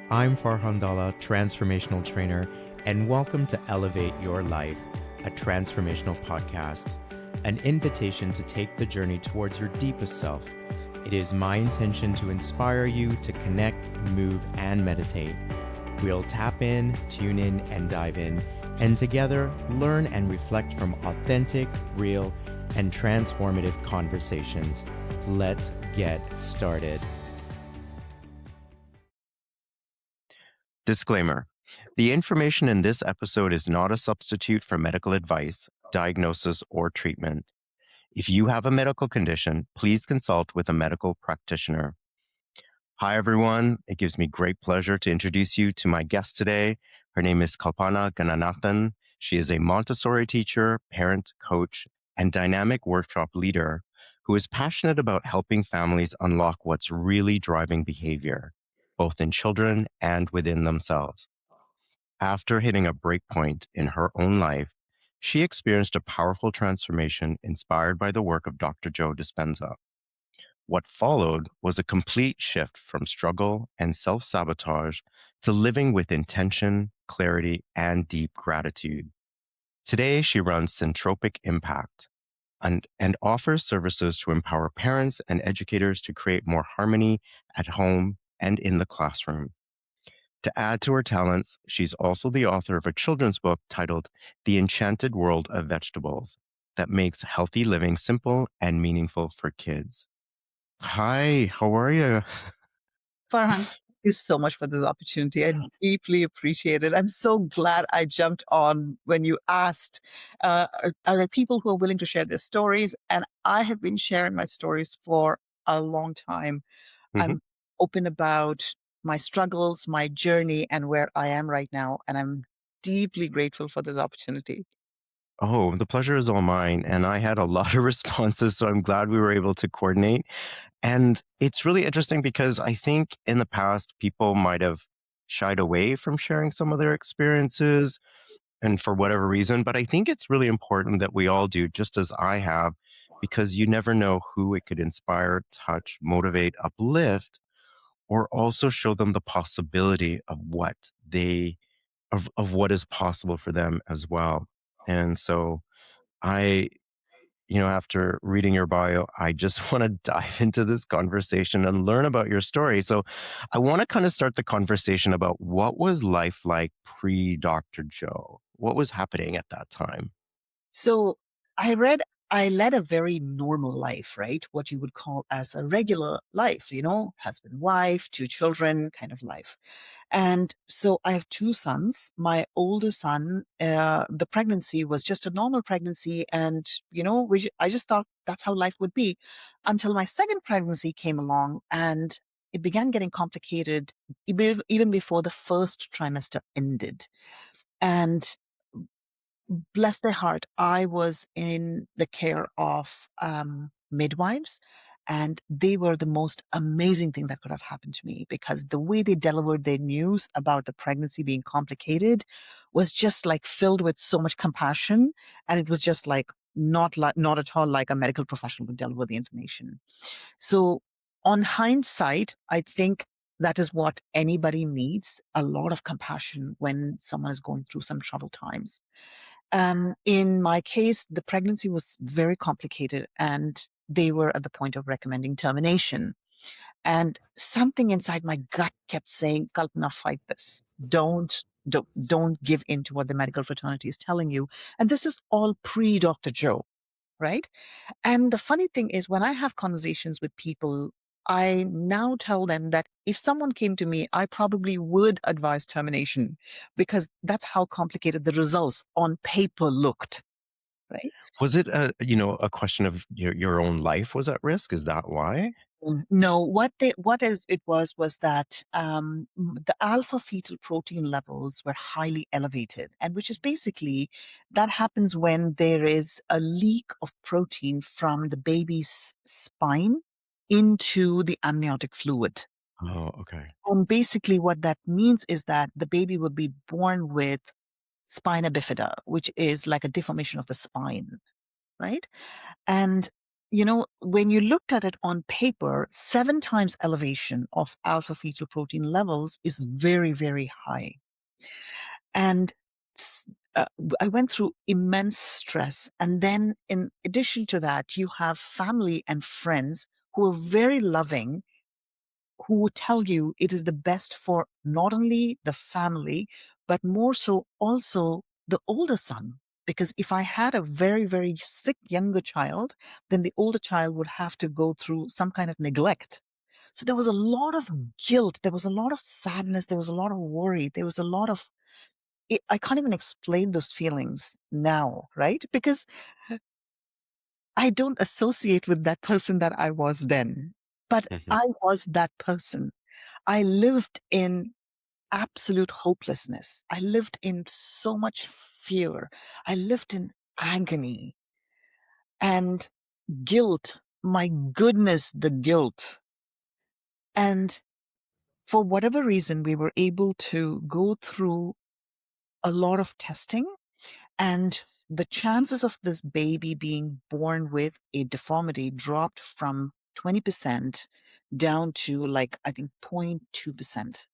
I'm Farhan Dalla, transformational trainer, and welcome to Elevate Your Life, a transformational podcast, an invitation to take the journey towards your deepest self. It is my intention to inspire you to connect, move, and meditate. We'll tap in, tune in, and dive in, and together learn and reflect from authentic, real, and transformative conversations. Let's get started. Disclaimer: the information in this episode is not a substitute for medical advice, diagnosis, or treatment. If you have a medical condition, please consult with a medical practitioner. Hi, everyone. It gives me great pleasure to introduce you to my guest today. Her name is Kalpana Gananathan. She is a Montessori teacher, parent, coach, and dynamic workshop leader who is passionate about helping families unlock what's really driving behavior, both in children and within themselves. After hitting a breakpoint in her own life, she experienced a powerful transformation inspired by the work of Dr. Joe Dispenza. What followed was a complete shift from struggle and self-sabotage to living with intention, clarity, and deep gratitude. Today, she runs Syntropic Impact and offers services to empower parents and educators to create more harmony at home and in the classroom. To add to her talents, she's also the author of a children's book titled The Enchanted World of Vegetables that makes healthy living simple and meaningful for kids. Hi, how are you? Farhan, thank you so much for this opportunity. I deeply appreciate it. I'm so glad I jumped on when you asked, are there people who are willing to share their stories? And I have been sharing my stories for a long time. Mhm. I'm open about my struggles, my journey, and where I am right now. And I'm deeply grateful for this opportunity. Oh, the pleasure is all mine. And I had a lot of responses, so I'm glad we were able to coordinate. And it's really interesting because I think in the past, people might have shied away from sharing some of their experiences and for whatever reason. But I think it's really important that we all do, just as I have, because you never know who it could inspire, touch, motivate, uplift, or also show them the possibility of what is possible for them as well. And so I, after reading your bio, I just want to dive into this conversation and learn about your story. So I want to kind of start the conversation about what was life like pre Dr. Joe? What was happening at that time? So I led a very normal life, right? What you would call as a regular life, husband, wife, two children kind of life. And so I have two sons. My older son, the pregnancy was just a normal pregnancy. And, I just thought that's how life would be until my second pregnancy came along and it began getting complicated even before the first trimester ended. And bless their heart, I was in the care of midwives, and they were the most amazing thing that could have happened to me because the way they delivered their news about the pregnancy being complicated was just like filled with so much compassion, and it was just like not at all like a medical professional would deliver the information. So, on hindsight, I think that is what anybody needs, a lot of compassion when someone is going through some troubled times. In my case, the pregnancy was very complicated and they were at the point of recommending termination. And something inside my gut kept saying, Kalpana, fight this. Don't give in to what the medical fraternity is telling you. And this is all pre Dr. Joe, right? And the funny thing is, when I have conversations with people, I now tell them that if someone came to me, I probably would advise termination because that's how complicated the results on paper looked, right? Was it a question of your own life was at risk? Is that why? No, what it was that the alpha fetal protein levels were highly elevated, and which is basically that happens when there is a leak of protein from the baby's spine into the amniotic fluid. Oh, okay. And basically, what that means is that the baby will be born with spina bifida, which is like a deformation of the spine, right? And when you looked at it on paper, 7 times elevation of alpha fetal protein levels is very, very high. And s- I went through immense stress. And then, in addition to that, you have family and friends who are very loving, who would tell you it is the best for not only the family, but more so also the older son. Because if I had a very, very sick younger child, then the older child would have to go through some kind of neglect. So there was a lot of guilt. There was a lot of sadness. There was a lot of worry. There was a lot of, I can't even explain those feelings now, right? Because I don't associate with that person that I was then. But Mhm. I was that person. I lived in absolute hopelessness. I lived in so much fear. I lived in agony and guilt. My goodness, the guilt. And for whatever reason, we were able to go through a lot of testing, and the chances of this baby being born with a deformity dropped from 20% down to, like, I think 0.2%.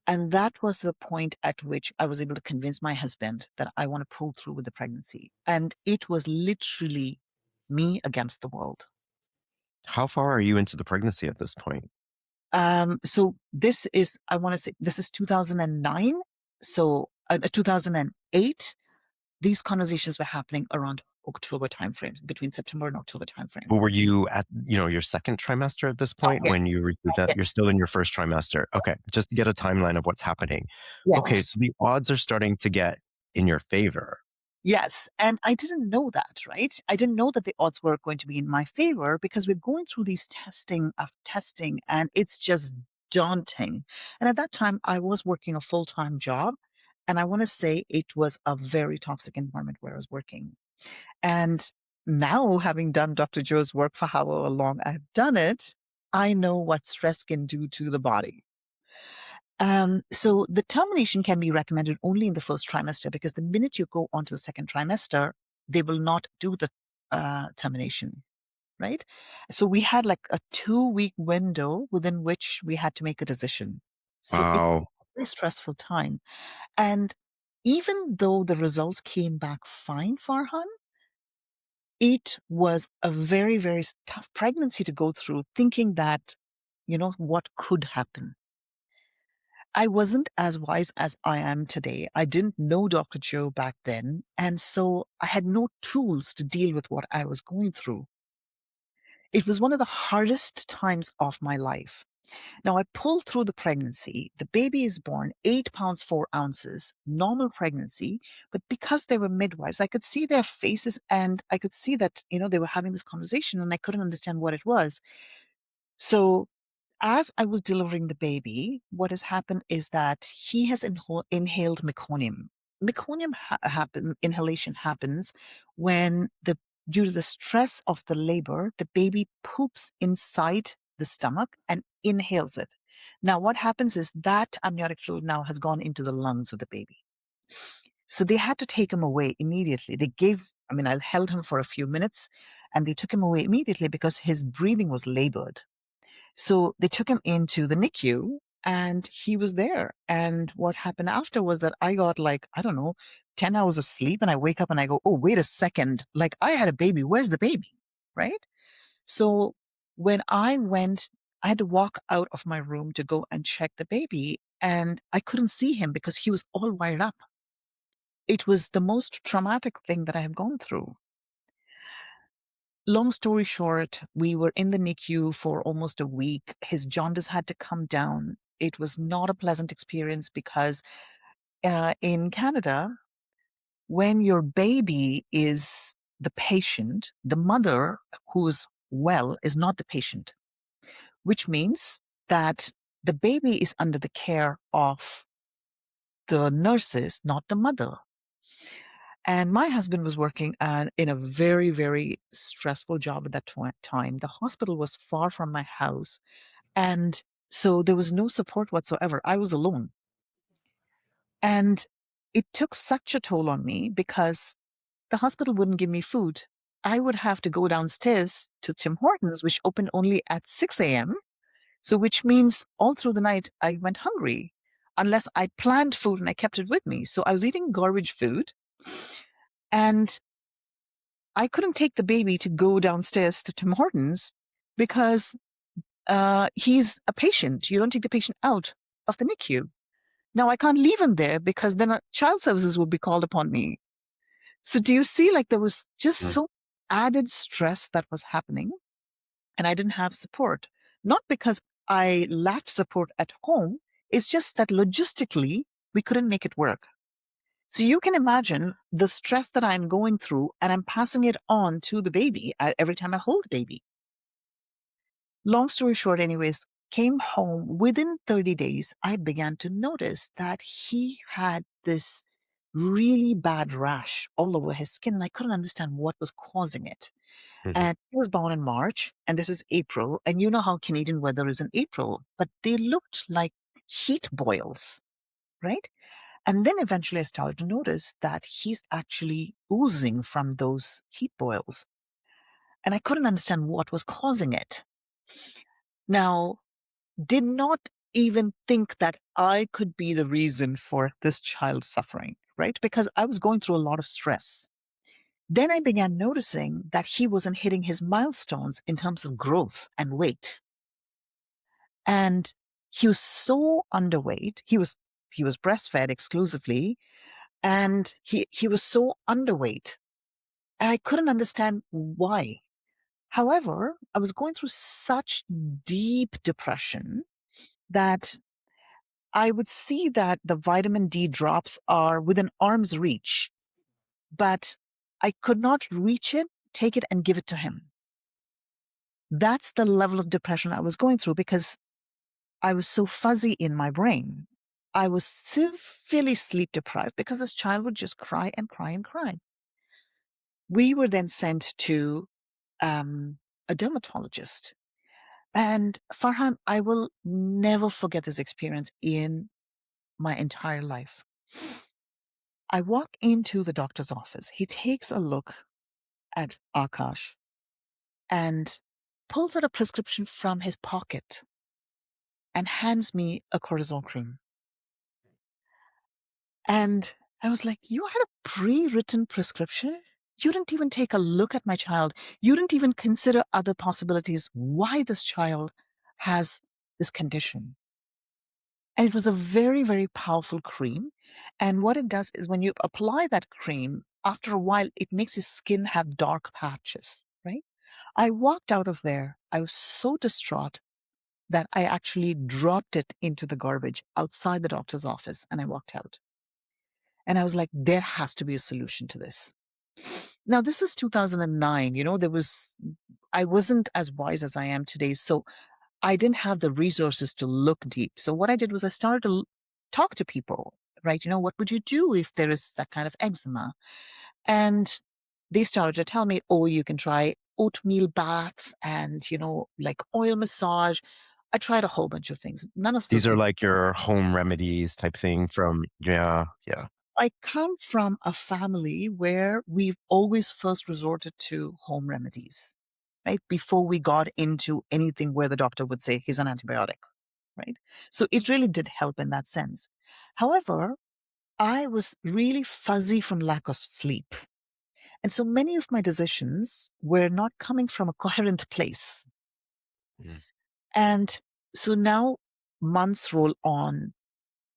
And that was the point at which I was able to convince my husband that I want to pull through with the pregnancy. And it was literally me against the world. How far are you into the pregnancy at this point? So this is, I want to say, this is 2009. So 2008, these conversations were happening around October timeframe, between September and October timeframe. Well, were you at, your second trimester at this Not point yet. when you received Not that? yet. You're still in your first trimester. Okay, just to get a timeline of what's happening. Yeah. Okay, so the odds are starting to get in your favor. Yes. And I didn't know that, right? I didn't know that the odds were going to be in my favor because we're going through these testing of testing, and it's just daunting. And at that time, I was working a full time job. And I want to say it was a very toxic environment where I was working. And now, having done Dr. Joe's work for however long I've done it, I know what stress can do to the body. So the termination can be recommended only in the first trimester, because the minute you go on to the second trimester, they will not do the termination, right? So we had like a 2 week window within which we had to make a decision. So it was Wow. a very stressful time. And even though the results came back fine, Farhan, it was a very, very tough pregnancy to go through, thinking that, what could happen. I wasn't as wise as I am today. I didn't know Dr. Joe back then. And so I had no tools to deal with what I was going through. It was one of the hardest times of my life. Now, I pulled through the pregnancy. The baby is born 8 pounds, 4 ounces, normal pregnancy. But because they were midwives, I could see their faces, and I could see that, they were having this conversation, and I couldn't understand what it was. So as I was delivering the baby, what has happened is that he has inhaled meconium. Meconium inhalation happens when, due to the stress of the labor, the baby poops inside the stomach and inhales it. Now, what happens is that amniotic fluid now has gone into the lungs of the baby. So they had to take him away immediately. I held him for a few minutes, and they took him away immediately because his breathing was labored. So they took him into the NICU, and he was there. And what happened after was that I got, like, I don't know, 10 hours of sleep, and I wake up and I go, oh, wait a second. Like, I had a baby. Where's the baby? Right? So when I went, I had to walk out of my room to go and check the baby, and I couldn't see him because he was all wired up. It was the most traumatic thing that I have gone through. Long story short, we were in the NICU for almost a week. His jaundice had to come down. It was not a pleasant experience because in Canada, when your baby is the patient, the mother who's well is not the patient, which means that the baby is under the care of the nurses, not the mother. And my husband was working in a very, very stressful job at that time. The hospital was far from my house. And so there was no support whatsoever. I was alone. And it took such a toll on me because the hospital wouldn't give me food. I would have to go downstairs to Tim Hortons, which opened only at 6 a.m. So, which means all through the night, I went hungry unless I planned food and I kept it with me. So I was eating garbage food and I couldn't take the baby to go downstairs to Tim Hortons because he's a patient. You don't take the patient out of the NICU. Now, I can't leave him there because then child services will be called upon me. So do you see, like, there was just Mm. so added stress that was happening and I didn't have support. Not because I lacked support at home. It's just that logistically, we couldn't make it work. So you can imagine the stress that I'm going through and I'm passing it on to the baby every time I hold the baby. Long story short, anyways, came home within 30 days, I began to notice that he had this really bad rash all over his skin and I couldn't understand what was causing it. Mhm. And he was born in March, and this is April. And you know how Canadian weather is in April, but they looked like heat boils, right? And then eventually I started to notice that he's actually oozing from those heat boils. And I couldn't understand what was causing it. Now, did not even think that I could be the reason for this child suffering, right? Because I was going through a lot of stress. Then I began noticing that he wasn't hitting his milestones in terms of growth and weight. And he was so underweight. He was breastfed exclusively and he was so underweight. And I couldn't understand why. However, I was going through such deep depression that I would see that the vitamin D drops are within arm's reach, but I could not reach it, take it, and give it to him. That's the level of depression I was going through because I was so fuzzy in my brain. I was severely sleep deprived because this child would just cry and cry and cry. We were then sent to a dermatologist. And Farhan, I will never forget this experience in my entire life. I walk into the doctor's office. He takes a look at Akash and pulls out a prescription from his pocket and hands me a cortisone cream. And I was like, you had a pre-written prescription? You didn't even take a look at my child. You didn't even consider other possibilities why this child has this condition. And it was a very, very powerful cream. And what it does is when you apply that cream, after a while, it makes your skin have dark patches, right? I walked out of there. I was so distraught that I actually dropped it into the garbage outside the doctor's office and I walked out. And I was like, there has to be a solution to this. Now, this is 2009. I wasn't as wise as I am today. So I didn't have the resources to look deep. So what I did was I started to talk to people, right? What would you do if there is that kind of eczema? And they started to tell me, oh, you can try oatmeal bath and, like oil massage. I tried a whole bunch of things. None of These those are things. like your home remedies type thing from, yeah, yeah. I come from a family where we've always first resorted to home remedies, right? Before we got into anything where the doctor would say, here's an antibiotic, right? So it really did help in that sense. However, I was really fuzzy from lack of sleep. And so many of my decisions were not coming from a coherent place. Mm. And so now months roll on.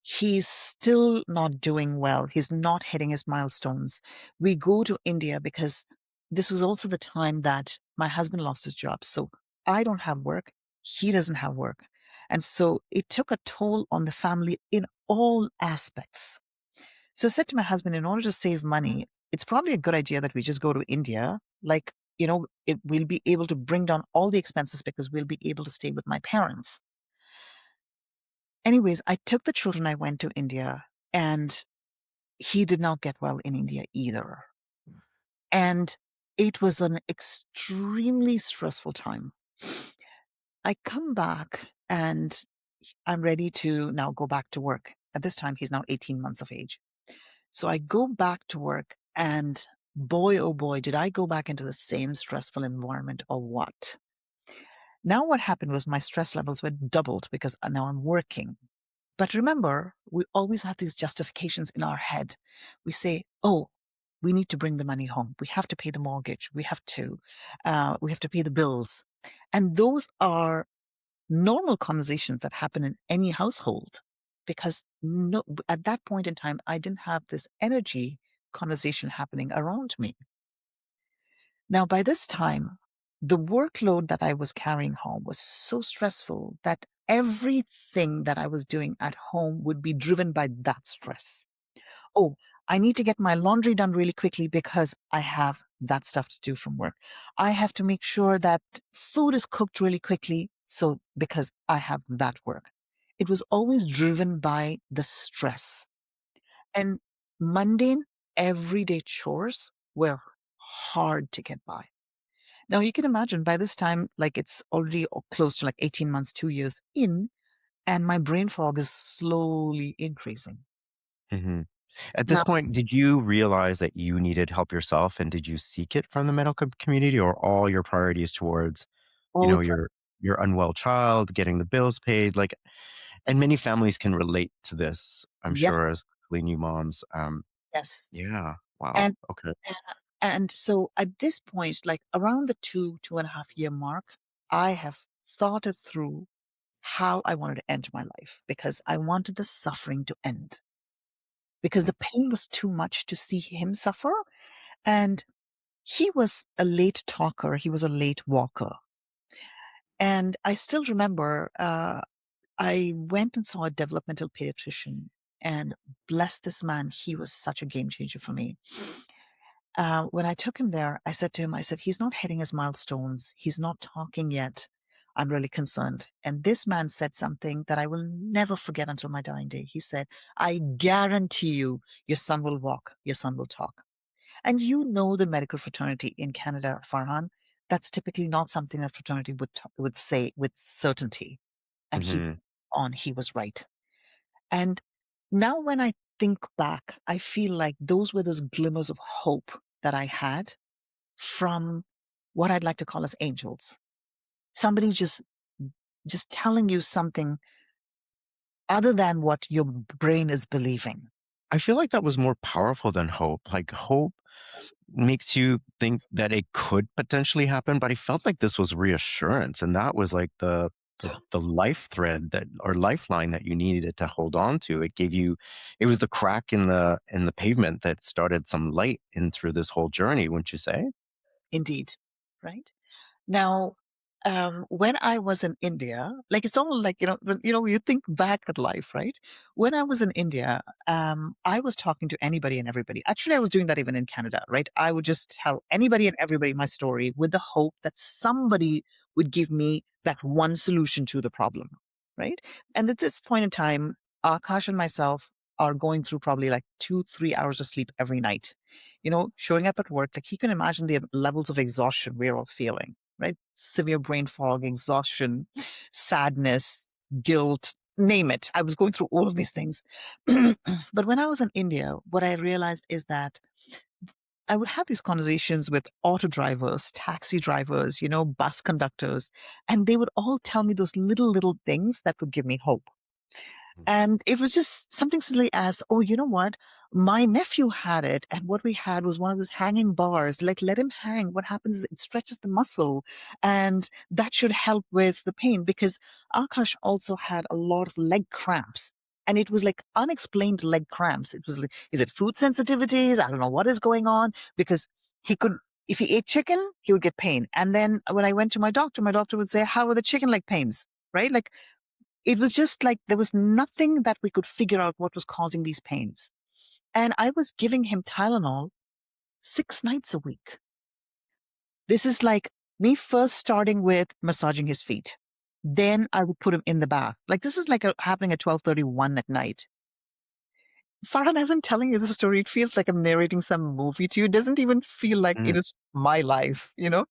He's still not doing well. He's not hitting his milestones. We go to India because this was also the time that my husband lost his job. So I don't have work. He doesn't have work. And so it took a toll on the family in all aspects. So I said to my husband, in order to save money, it's probably a good idea that we just go to India. Like, we'll be able to bring down all the expenses because we'll be able to stay with my parents. Anyways, I took the children, I went to India, and he did not get well in India either. And it was an extremely stressful time. I come back and I'm ready to now go back to work. At this time, he's now 18 months of age. So I go back to work and boy, oh boy, did I go back into the same stressful environment or what? Now, what happened was my stress levels were doubled because now I'm working. But remember, we always have these justifications in our head. We say, oh, we need to bring the money home. We have to pay the mortgage. We have to pay the bills. And those are normal conversations that happen in any household because no, at that point in time, I didn't have this energy conversation happening around me. Now, by this time, the workload that I was carrying home was so stressful that everything that I was doing at home would be driven by that stress. Oh, I need to get my laundry done really quickly because I have that stuff to do from work. I have to make sure that food is cooked really quickly. So, because I have that work, it was always driven by the stress and mundane everyday chores were hard to get by. Now you can imagine by this time, like it's already close to like 18 months, 2 years in, and my brain fog is slowly increasing. Mhm. At this Now, point, did you realize that you needed help yourself, and did you seek it from the medical community, or all your priorities towards, you all know, the your unwell child, getting the bills paid, like and many families can relate to this, I'm yes, sure, as new moms. yes. Yeah. Wow. And Okay. and so at this point, like around the 2.5 year mark, I have thought it through how I wanted to end my life because I wanted the suffering to end because Mm, the pain was too much to see him suffer. And he was a late talker, he was a late walker. And I still remember I went and saw a developmental pediatrician, and bless this man, he was such a game changer for me. When I took him there, I said to him, I said, he's not hitting his milestones. He's not talking yet. I'm really concerned. And this man said something that I will never forget until my dying day. He said, I guarantee you, your son will walk, your son will talk. And you know the medical fraternity in Canada, Farhan, that's typically not something that fraternity would say with certainty. And mhm. he was right. And now when I think back, I feel like those were those glimmers of hope that I had from what I'd like to call as angels. Somebody just telling you something other than what your brain is believing. I feel like that was more powerful than hope. Like, hope makes you think that it could potentially happen, but I felt like this was reassurance, and that was like the life thread that or lifeline that you needed to hold on to. It gave you it was the crack in the pavement that started some light in through this whole journey, wouldn't you say? Indeed. Right? Now, when I was in India, like it's all like, when you think back at life, right? When I was in India, I was talking to anybody and everybody. Actually, I was doing that even in Canada, right? I would just tell anybody and everybody my story with the hope that somebody would give me that one solution to the problem, right? And at this point in time, Akash and myself are going through probably like 2, 3 hours of sleep every night. Showing up at work, like he can imagine the levels of exhaustion we're all feeling, right? Severe brain fog, exhaustion, sadness, guilt, name it. I was going through all of these things. But when I was in India, what I realized is that I would have these conversations with auto drivers, taxi drivers, bus conductors, and they would all tell me those little things that would give me hope. And it was just something silly as, oh, you know what? My nephew had it, and what we had was one of those hanging bars. Like, let him hang. What happens is it stretches the muscle, and that should help with the pain because Akash also had a lot of leg cramps. And it was like unexplained leg cramps. It was like, is it food sensitivities? I don't know what is going on because he could, if he ate chicken, he would get pain. And then when I went to my doctor would say, how are the chicken leg pains? Right? Like, it was just like there was nothing that we could figure out what was causing these pains. And I was giving him Tylenol 6 nights a week. This is like me first starting with massaging his feet. Then I would put him in the bath. Like this is like happening at 12:31 at night. Farhan, as I'm telling you this story, it feels like I'm narrating some movie to you. It doesn't even feel like it Mm, is my life. yeah,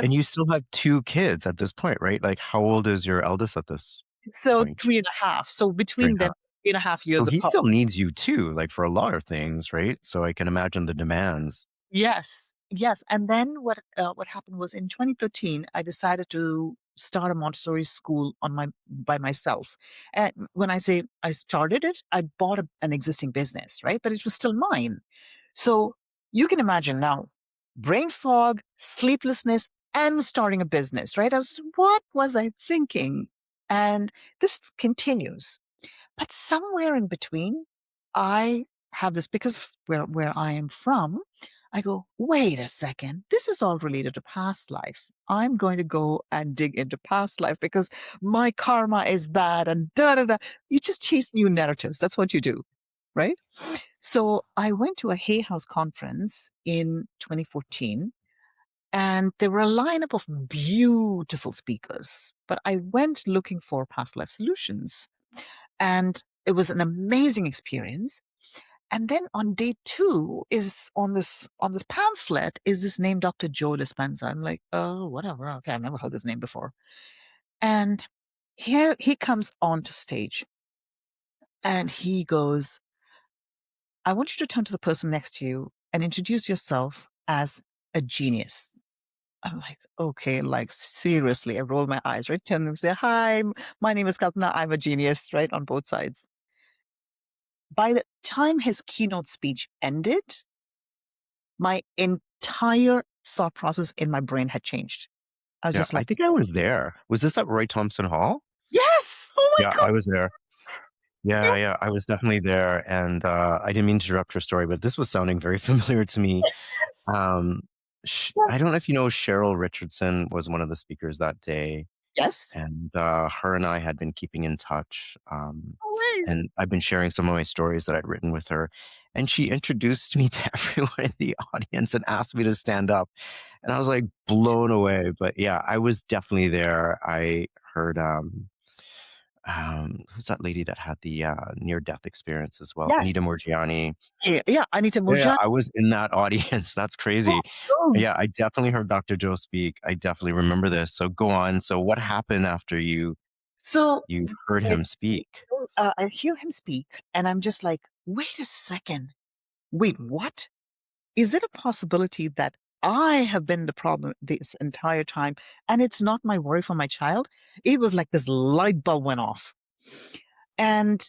and That's you still have 2 kids at this point, right? Like, how old is your eldest at this so point? 3.5. So 3 between and a them, half. 3.5 years So he apart. still needs you too, like, for a lot of things, right? So I can imagine the demands. Yes, yes. And then what happened was in 2013, I decided to start a Montessori school on my by myself. And when I say I started it, I bought an existing business, right? But it was still mine. So you can imagine now, brain fog, sleeplessness, and starting a business, right? What was I thinking? And this continues. But somewhere in between, I have this because of where I am from. I go, wait a second, this is all related to past life. I'm going to go and dig into past life because my karma is bad and da da da. You just chase new narratives. That's what you do, right? So I went to a Hay House conference in 2014, and there were a lineup of beautiful speakers. But I went looking for past life solutions, and it was an amazing experience. And then on day two is on this pamphlet is this name Dr. Joe Dispenza. I'm like, oh, whatever. Okay, I've never heard this name before. And here he comes onto stage and he goes, I want you to turn to the person next to you and introduce yourself as a genius. I'm like, okay, like seriously, I roll my eyes, right? Turn and say, hi, my name is Kalpana. I'm a genius, right? On both sides. By the time his keynote speech ended, my entire thought process in my brain had changed. I was Yeah, just I like, think I was there. Was this at Roy Thompson Hall? yes, oh my Yeah, God, I was there. Yeah, yeah, I was definitely there, and I didn't mean to interrupt your story, but this was sounding very familiar to me. yes, Um, I don't know if you know Cheryl Richardson was one of the speakers that day, yes, and her and I had been keeping in touch. no way. And I've been sharing some of my stories that I'd written with her, and she introduced me to everyone in the audience and asked me to stand up, and I was like blown away. But yeah, I was definitely there. I heard who's that lady that had the near death experience as well? Yes, Anita Morgiani. yeah, yeah, Anita Yeah, yeah, Murjani. I was in that audience. That's crazy. Oh, Yeah, I definitely heard Dr. Joe speak. I definitely remember this. So go on. So what happened after so you heard I, him speak? I hear him speak, and I'm just like, wait a second. Wait, what? Is it a possibility that I have been the problem this entire time and it's not my worry for my child? It was like this light bulb went off. And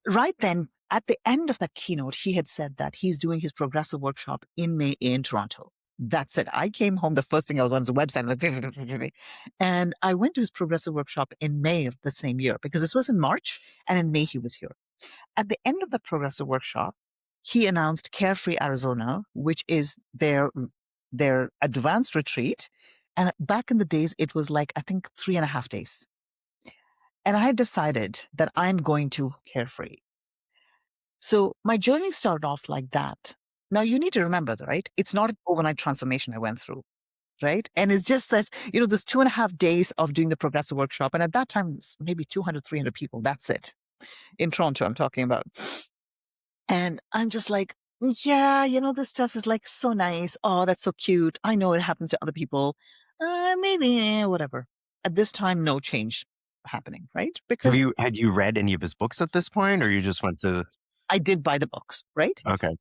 right then, at the end of that keynote, he had said that he's doing his progressive workshop in May in Toronto. That's it. I came home. The first thing I was on his website, like, and I went to his progressive workshop in May of the same year because this was in March, and in May he was here. At the end of the progressive workshop, he announced Carefree Arizona, which is their advanced retreat. And back in the days, it was like I think 3.5 days. And I decided that I'm going to Carefree. So my journey started off like that. Now you need to remember, right? It's not an overnight transformation I went through, right? And it's just as, this 2.5 days of doing the progressive workshop. And at that time, it's maybe 200, 300 people. That's it. In Toronto, I'm talking about. And I'm just like, yeah, this stuff is like so nice. Oh, that's so cute. I know it happens to other people. Maybe, whatever. At this time, no change happening, right? Because Had you read any of his books at this point, or you just went to I did buy the books, right? okay.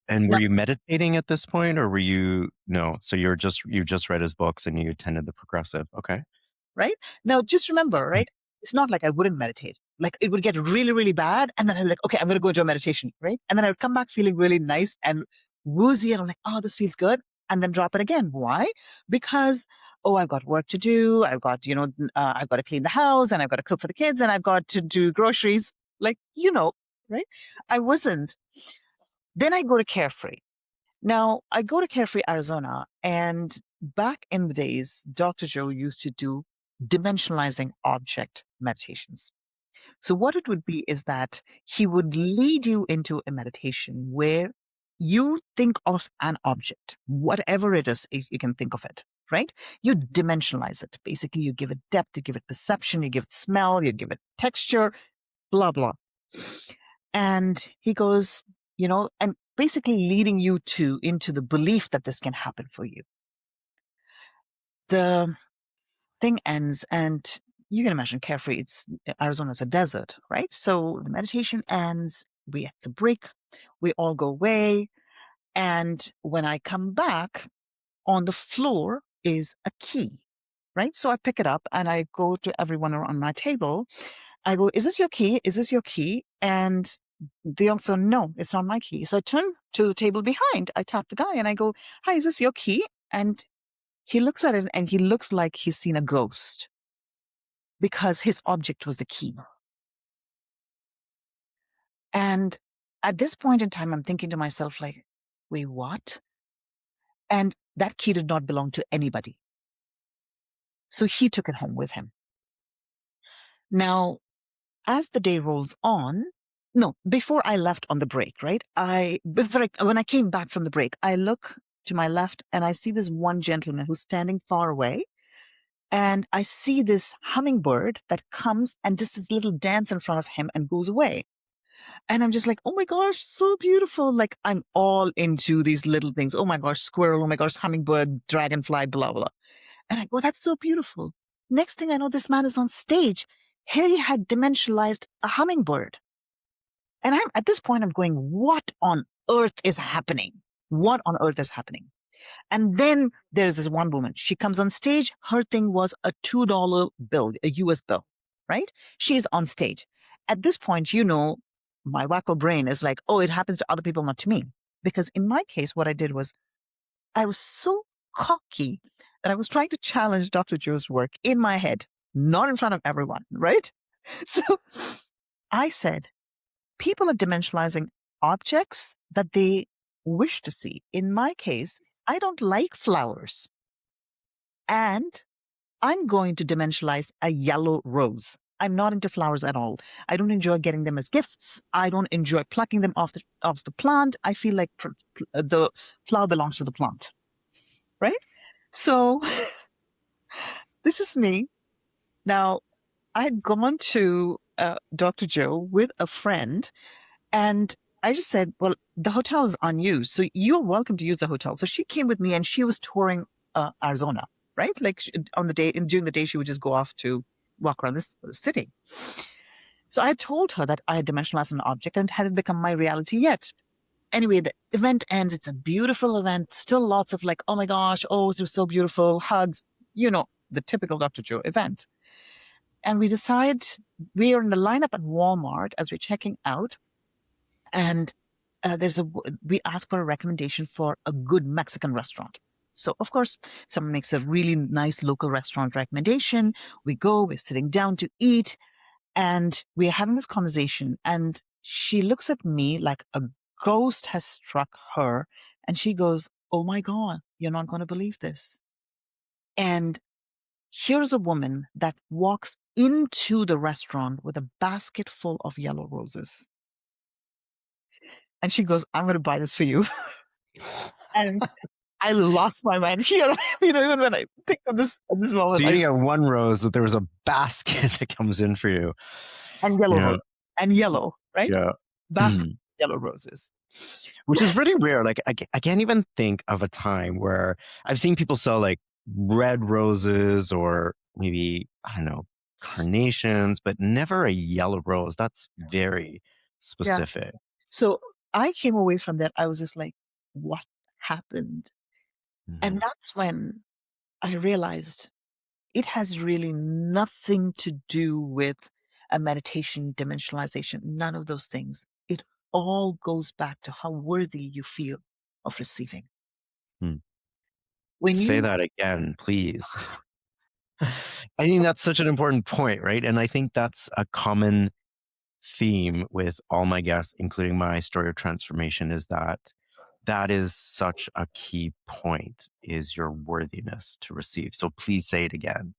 And were Now, you meditating at this point, or were you no? So you just read his books and you attended the progressive. Okay. right? Now, just remember, right? It's not like I wouldn't meditate. Like it would get really, really bad. And then I'm like, okay, I'm going to go into a meditation, right? And then I would come back feeling really nice and woozy. And I'm like, oh, this feels good. And then drop it again. Why? Because, oh, I've got work to do. I've got, I've got to clean the house and I've got to cook for the kids and I've got to do groceries. Like, right? I wasn't. Then I go to Carefree. Now, I go to Carefree, Arizona, and back in the days, Dr. Joe used to do dimensionalizing object meditations. So, what it would be is that he would lead you into a meditation where you think of an object, whatever it is, you can think of it, right? You dimensionalize it. Basically, you give it depth, you give it perception, you give it smell, you give it texture, blah, blah. And he goes, and basically leading you into the belief that this can happen for you. The thing ends, and you can imagine Carefree, Arizona's a desert, right? So the meditation ends, it's a break, we all go away, And when I come back, on the floor is a key, right? So I pick it up and I go to everyone around my table. I go, is this your key? Is this your key? And they also, no, it's not my key. So I turn to the table behind. I tap the guy and I go, hi, is this your key? And he looks at it and he looks like he's seen a ghost because his object was the key. And at this point in time, I'm thinking to myself, like, wait, what? And that key did not belong to anybody. So he took it home with him. Now, as the day rolls on, no, before I left on the break, right? When I came back from the break, I look to my left and I see this one gentleman who's standing far away. And I see this hummingbird that comes and just this little dance in front of him and goes away. And I'm just like, oh my gosh, so beautiful. Like I'm all into these little things. Oh my gosh, squirrel. Oh my gosh, hummingbird, dragonfly, blah, blah. And I go, that's so beautiful. Next thing I know, this man is on stage. He had dimensionalized a hummingbird. And at this point, I'm going, what on earth is happening? What on earth is happening? And then there's this one woman. She comes on stage. Her thing was a $2 bill, a US bill, right? She's on stage. At this point, my wacko brain is like, oh, it happens to other people, not to me. Because in my case, what I did was I was so cocky that I was trying to challenge Dr. Joe's work in my head, not in front of everyone, right? So I said, people are dimensionalizing objects that they wish to see. In my case, I don't like flowers. And I'm going to dimensionalize a yellow rose. I'm not into flowers at all. I don't enjoy getting them as gifts. I don't enjoy plucking them off the plant. I feel like the flower belongs to the plant, right? So this is me. Now, I had gone to Dr. Joe with a friend, and I just said, well, the hotel is unused, so you're welcome to use the hotel. So she came with me, and she was touring Arizona, right? Like during the day, she would just go off to walk around this city. So I told her that I had dimensionalized an object and it hadn't become my reality yet. Anyway, the event ends. It's a beautiful event. Still lots of like, oh my gosh, oh, it was so beautiful, hugs, the typical Dr. Joe event. And we decide we are in the lineup at Walmart as we're checking out. And we ask for a recommendation for a good Mexican restaurant. So, of course, someone makes a really nice local restaurant recommendation. We go, we're sitting down to eat, and we're having this conversation. And she looks at me like a ghost has struck her. And she goes, oh my God, you're not going to believe this. And here's a woman that walks into the restaurant with a basket full of yellow roses. And she goes, I'm going to buy this for you. And I lost my mind here. Even when I think of this at this moment. So you didn't get one rose, but there was a basket that comes in for you. And yellow rose. And yellow, right? Yeah. Basket yellow roses. Which is really rare. Like I can't even think of a time where I've seen people sell like red roses or maybe, I don't know, carnations, but never a yellow rose. That's very specific. Yeah. So I came away from that. I was just like, what happened? And that's when I realized it has really nothing to do with a meditation, dimensionalization, none of those things. It all goes back to how worthy you feel of receiving. Say that again, please. I think that's such an important point, right? And I think that's a common theme with all my guests, including my story of transformation, is that is such a key point, is your worthiness to receive. So please say it again.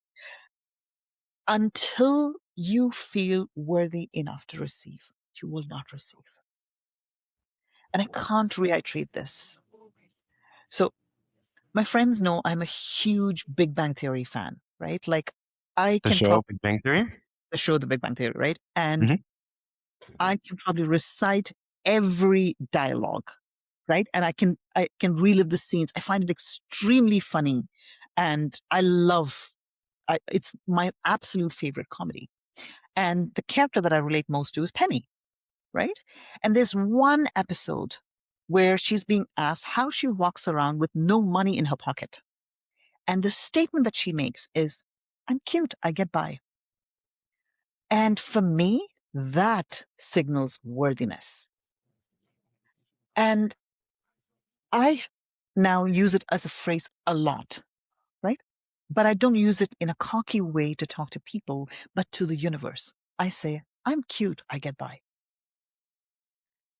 Until you feel worthy enough to receive, you will not receive. And I can't reiterate this. So my friends know I'm a huge Big Bang Theory fan, right? Like I The can show Big Bang Theory? the show The Big Bang Theory, right? And I can probably recite every dialogue, right? And I can relive the scenes. I find it extremely funny, and it's my absolute favorite comedy. And the character that I relate most to is Penny, right? And there's one episode where she's being asked how she walks around with no money in her pocket. And the statement that she makes is, I'm cute, I get by. And for me, that signals worthiness. And I now use it as a phrase a lot, right? But I don't use it in a cocky way to talk to people, but to the universe. I say, I'm cute, I get by.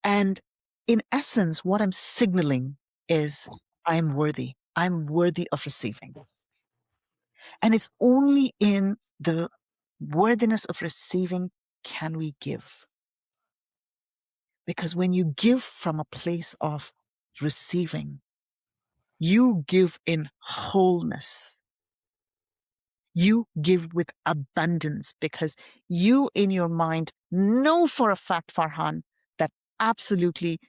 And in essence, what I'm signaling is I'm worthy. I'm worthy of receiving. And it's only in the worthiness of receiving can we give. Because when you give from a place of receiving, you give in wholeness. You give with abundance because you in your mind know for a fact, Farhan, that absolutely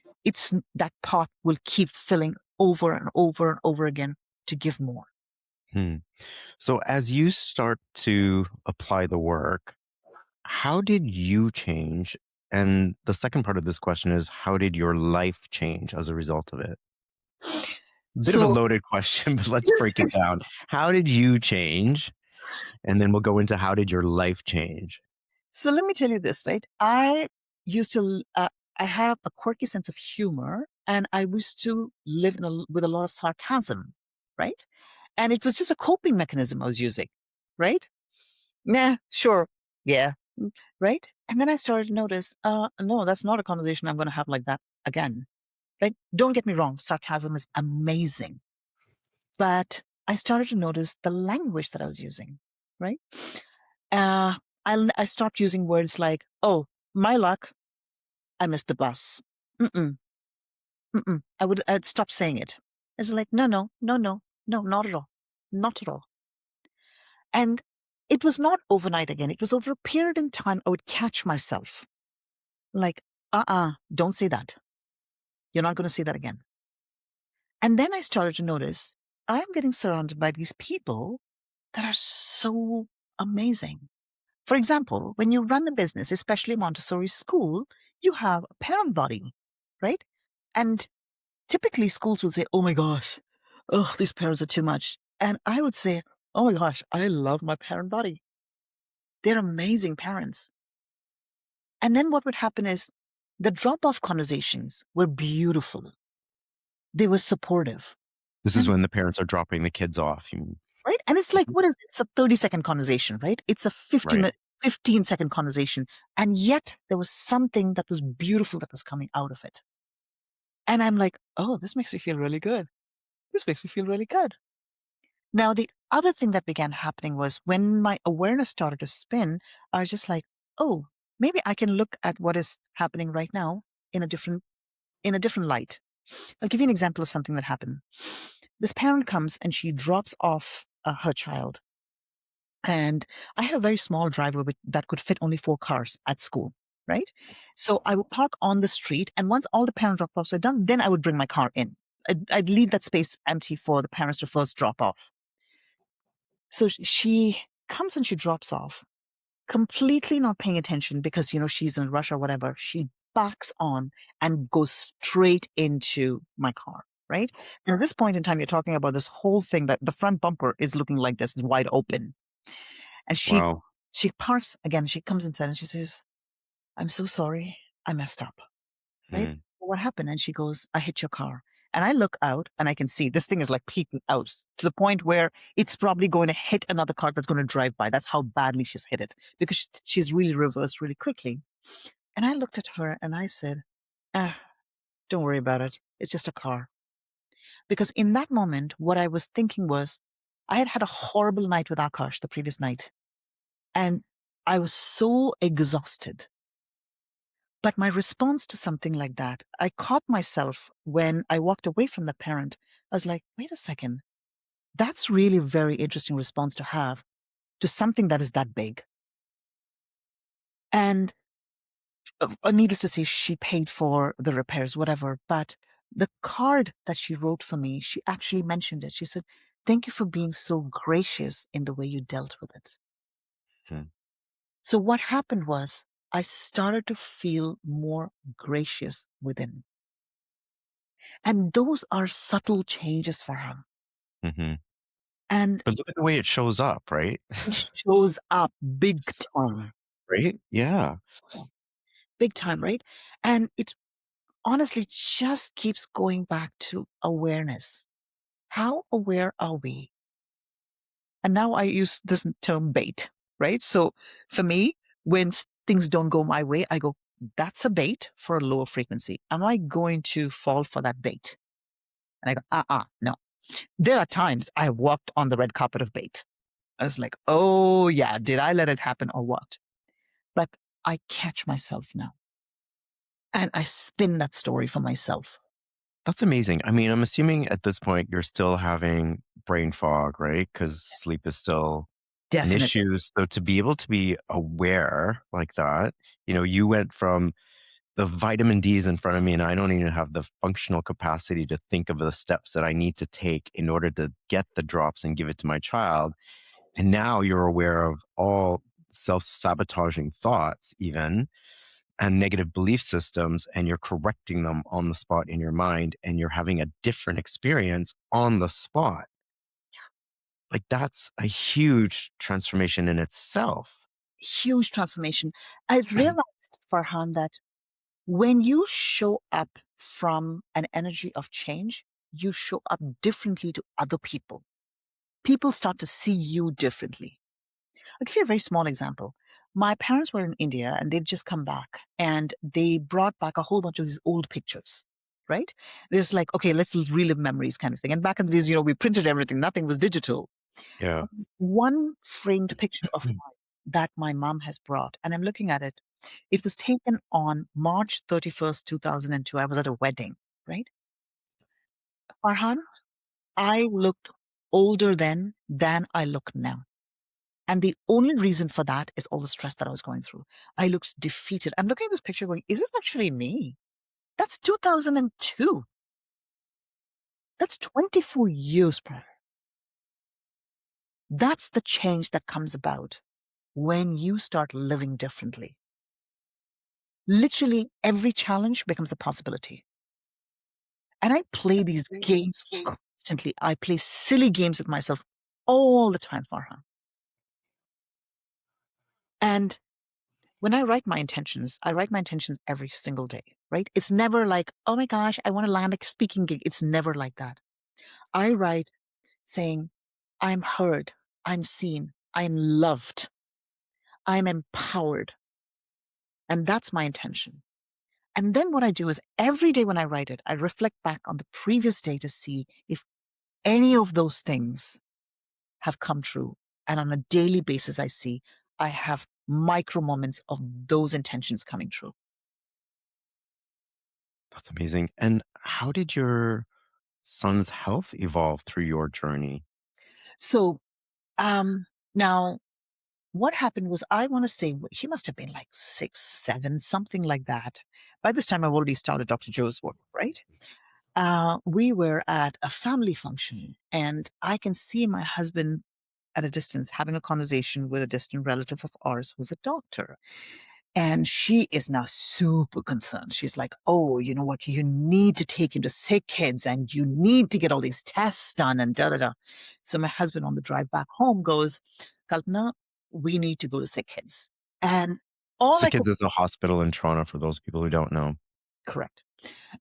that pot will keep filling over and over and over again to give more. Hmm. So as you start to apply the work, how did you change? And the second part of this question is, how did your life change as a result of it? Bit of a So, loaded question, but let's break it down. How did you change? And then we'll go into how did your life change? so let me tell you this, right? Used to, I have a quirky sense of humor, and I used to live with a lot of sarcasm, right? And it was just a coping mechanism I was using, right? Nah, sure. Yeah. Right. And then I started to notice, no, that's not a conversation I'm going to have like that again. Right. Don't get me wrong. Sarcasm is amazing. But I started to notice the language that I was using. Right. Uh, I stopped using words like, oh, my luck, I missed the bus. Mm-mm, mm-mm. I'd stop saying it. It's like, no, no, no, no, no, not at all. Not at all. And it was not overnight again. It was over a period in time I would catch myself like, don't say that. You're not going to say that again. And then I started to notice I'm getting surrounded by these people that are so amazing. For example, when you run a business, especially Montessori school, you have a parent body, right? And typically schools would say, oh my gosh, oh, these parents are too much. And I would say, oh my gosh, I love my parent body. They're amazing parents. And then what would happen is the drop off conversations were beautiful. They were supportive. This is And when the parents are dropping the kids off. You mean, right? And it's like, mhm, what is it? It's a 30-second conversation, right? It's a right. 15-second conversation. And yet there was something that was beautiful that was coming out of it. And I'm like, oh, this makes me feel really good. This makes me feel really good. Now, the other thing that began happening was when my awareness started to spin, I was just like, oh, maybe I can look at what is happening right now in a different light. I'll give you an example of something that happened. This parent comes and she drops off her child. And I had a very small driveway that could fit only 4 cars at school, right? So I would park on the street, and once all the parent drop-offs were done, then I would bring my car in. I'd leave that space empty for the parents to first drop off. So she comes and she drops off, completely not paying attention because, she's in a rush or whatever. She backs on and goes straight into my car, right? And at this point in time, you're talking about this whole thing that the front bumper is looking like this, wide open. And Wow. she parks again. She comes inside and she says, I'm so sorry. I messed up. Right? Hmm. What happened? And she goes, I hit your car. And I look out and I can see this thing is like peeking out to the point where it's probably going to hit another car that's going to drive by. That's how badly she's hit it because she's really reversed really quickly. And I looked at her and I said, ah, don't worry about it. It's just a car. Because in that moment, what I was thinking was, I had had a horrible night with Akash the previous night. And I was so exhausted. But my response to something like that, I caught myself when I walked away from the parent. I was like, wait a second. That's really a very interesting response to have to something that is that big. And needless to say, she paid for the repairs, whatever. But the card that she wrote for me, she actually mentioned it. She said, thank you for being so gracious in the way you dealt with it. Hmm. So what happened was I started to feel more gracious within. And those are subtle changes for him. Mhm. And But look at the way it shows up, right? it shows up big time. Right? Yeah. Yeah, big time, right? And it honestly just keeps going back to awareness. How aware are we? And now I use this term bait, right? So for me, when things don't go my way, I go, that's a bait for a lower frequency. Am I going to fall for that bait? And I go, no. There are times I walked on the red carpet of bait. I was like, oh yeah, did I let it happen or what? But I catch myself now and I spin that story for myself. That's amazing. I mean, I'm assuming at this point you're still having brain fog, right? Because sleep is still an Definitely. issue. So to be able to be aware like that, you went from the vitamin D is in front of me and I don't even have the functional capacity to think of the steps that I need to take in order to get the drops and give it to my child. And now you're aware of all self-sabotaging thoughts even and negative belief systems, and you're correcting them on the spot in your mind, and you're having a different experience on the spot. Like that's a huge transformation in itself. Huge transformation. I realized, Farhan, that when you show up from an energy of change, you show up differently to other people. People start to see you differently. I'll give you a very small example. My parents were in India and they'd just come back and they brought back a whole bunch of these old pictures, right? There's like, okay, let's relive memories kind of thing. And back in the days, we printed everything, nothing was digital. Yeah. There's one framed picture of mine that my mom has brought, and I'm looking at it. It was taken on March 31st, 2002. I was at a wedding, right? Farhan, I looked older then than I look now. And the only reason for that is all the stress that I was going through. I looked defeated. I'm looking at this picture going, is this actually me? That's 2002. That's 24 years prior. That's the change that comes about when you start living differently. Literally every challenge becomes a possibility. And I play these games constantly. I play silly games with myself all the time, Farhan. And when I write my intentions every single day, right? It's never like, oh my gosh, I want to land a speaking gig. It's never like that. I write saying, I'm heard, I'm seen, I'm loved, I'm empowered. And that's my intention. And then what I do is every day when I write it, I reflect back on the previous day to see if any of those things have come true. And on a daily basis, I see I have micro moments of those intentions coming true. That's amazing. And how did your son's health evolve through your journey? So now what happened was I want to say he must have been like 6, 7, something like that. By this time, I've already started Dr. Joe's work, right? We were at a family function, and I can see my husband at a distance having a conversation with a distant relative of ours who's a doctor. And she is now super concerned. She's like, oh, you know what? You need to take him to sick kids and you need to get all these tests done and da da da. So my husband on the drive back home goes, Kalpana, we need to go to sick kids. And all I could Sickkids is a hospital in Toronto for those people who don't know. correct.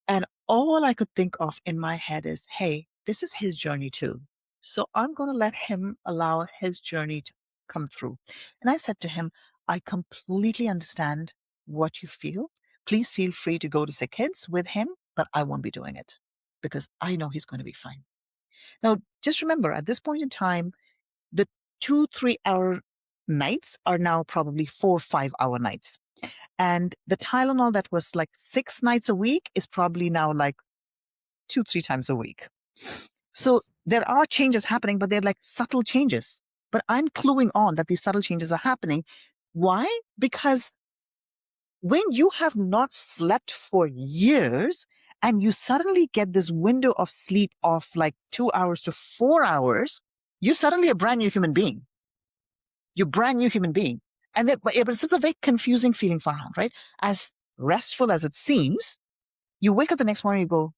And all I could think of in my head is, hey, this is his journey too. So I'm going to let him allow his journey to come through. And I said to him, I completely understand what you feel. Please feel free to go to sick kids with him, but I won't be doing it because I know he's going to be fine. Now, just remember at this point in time, the 2, 3 hour nights are now probably 4, 5 hour nights. And the Tylenol that was like 6 nights a week is probably now like 2, 3 times a week. So there are changes happening, but they're like subtle changes. But I'm cluing on that these subtle changes are happening. Why? Because when you have not slept for years and you suddenly get this window of sleep of like 2 hours to 4 hours, you're suddenly a brand new human being. You're a brand new human being. And then, but it's a very confusing feeling, Farhan, right? As restful as it seems, you wake up the next morning, you go,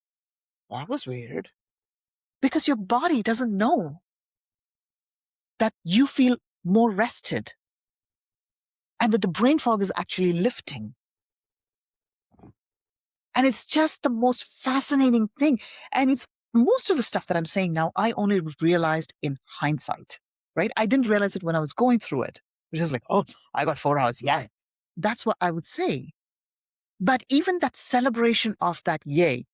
that was weird. Because your body doesn't know that you feel more rested and that the brain fog is actually lifting. And it's just the most fascinating thing. And it's most of the stuff that I'm saying now, I only realized in hindsight, right? I didn't realize it when I was going through it, which is like, oh, I got 4 hours. Yeah. That's what I would say. But even that celebration of that yay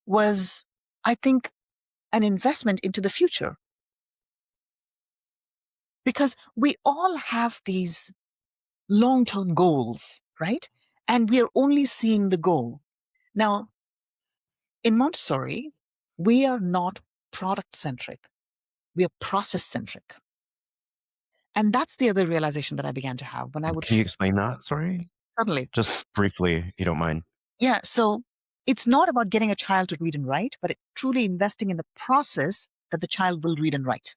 was, I think, an investment into the future. Because we all have these long-term goals, right? And we are only seeing the goal. Now, in Montessori, we are not product-centric. We are process-centric. And that's the other realization that I began to have when I would Can you explain that? Sorry? suddenly. Just briefly, if you don't mind. Yeah, so it's not about getting a child to read and write, but truly investing in the process that the child will read and write.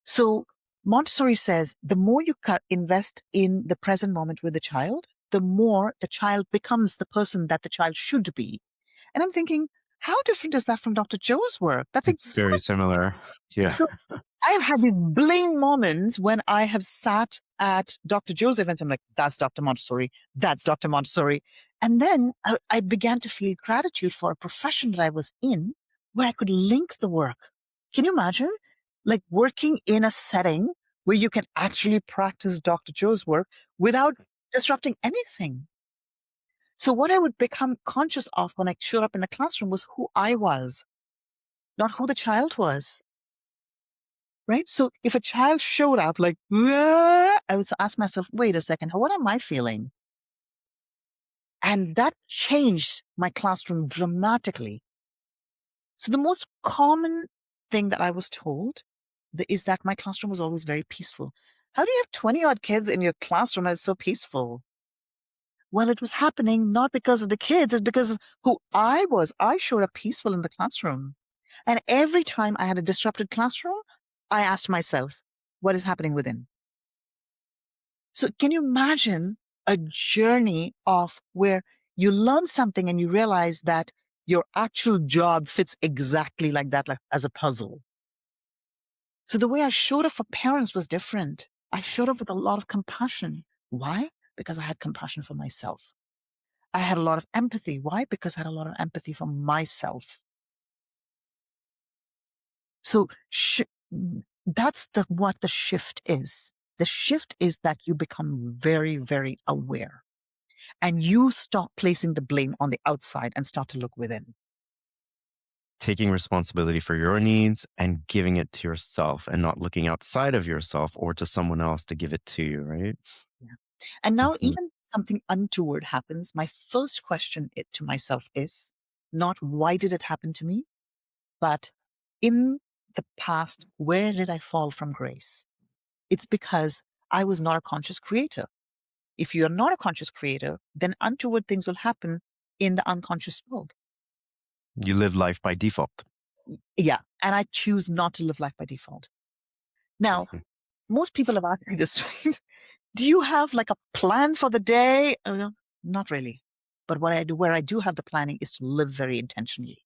So Montessori says the more you invest in the present moment with the child, the more the child becomes the person that the child should be. And I'm thinking, how different is that from Dr. Joe's work? That's It's exactly very similar. Yeah. so. I've had these bling moments when I have sat at Dr. Joe's events. I'm like, that's Dr. Montessori. That's Dr. Montessori. And then I began to feel gratitude for a profession that I was in where I could link the work. Can you imagine? Like working in a setting where you can actually practice Dr. Joe's work without disrupting anything. So what I would become conscious of when I showed up in the classroom was who I was, not who the child was. Right? So if a child showed up like, "Wah," I would ask myself, wait a second, what am I feeling? And that changed my classroom dramatically. So the most common thing that I was told is that my classroom was always very peaceful. How do you have 20 odd kids in your classroom that's so peaceful? Well, it was happening not because of the kids, it's because of who I was. I showed up peaceful in the classroom. And every time I had a disrupted classroom, I asked myself, what is happening within? So can you imagine a journey of where you learn something and you realize that your actual job fits exactly like that, like as a puzzle? So the way I showed up for parents was different. I showed up with a lot of compassion. Why? Because I had compassion for myself. I had a lot of empathy. Why? Because I had a lot of empathy for myself. So that's what the shift is. The shift is that you become very, very aware. And you stop placing the blame on the outside and start to look within. Taking responsibility for your needs and giving it to yourself and not looking outside of yourself or to someone else to give it to you, right? Yeah. And now, Mhm. even something untoward happens, my first question to myself is not why did it happen to me, but in the past, where did I fall from grace? It's because I was not a conscious creator. If you're not a conscious creator, then untoward things will happen in the unconscious world. You live life by default. Yeah. And I choose not to live life by default. Now, Mhm. most people have asked me this, right? Do you have like a plan for the day? Not really. But what I do, where I do have the planning is to live very intentionally.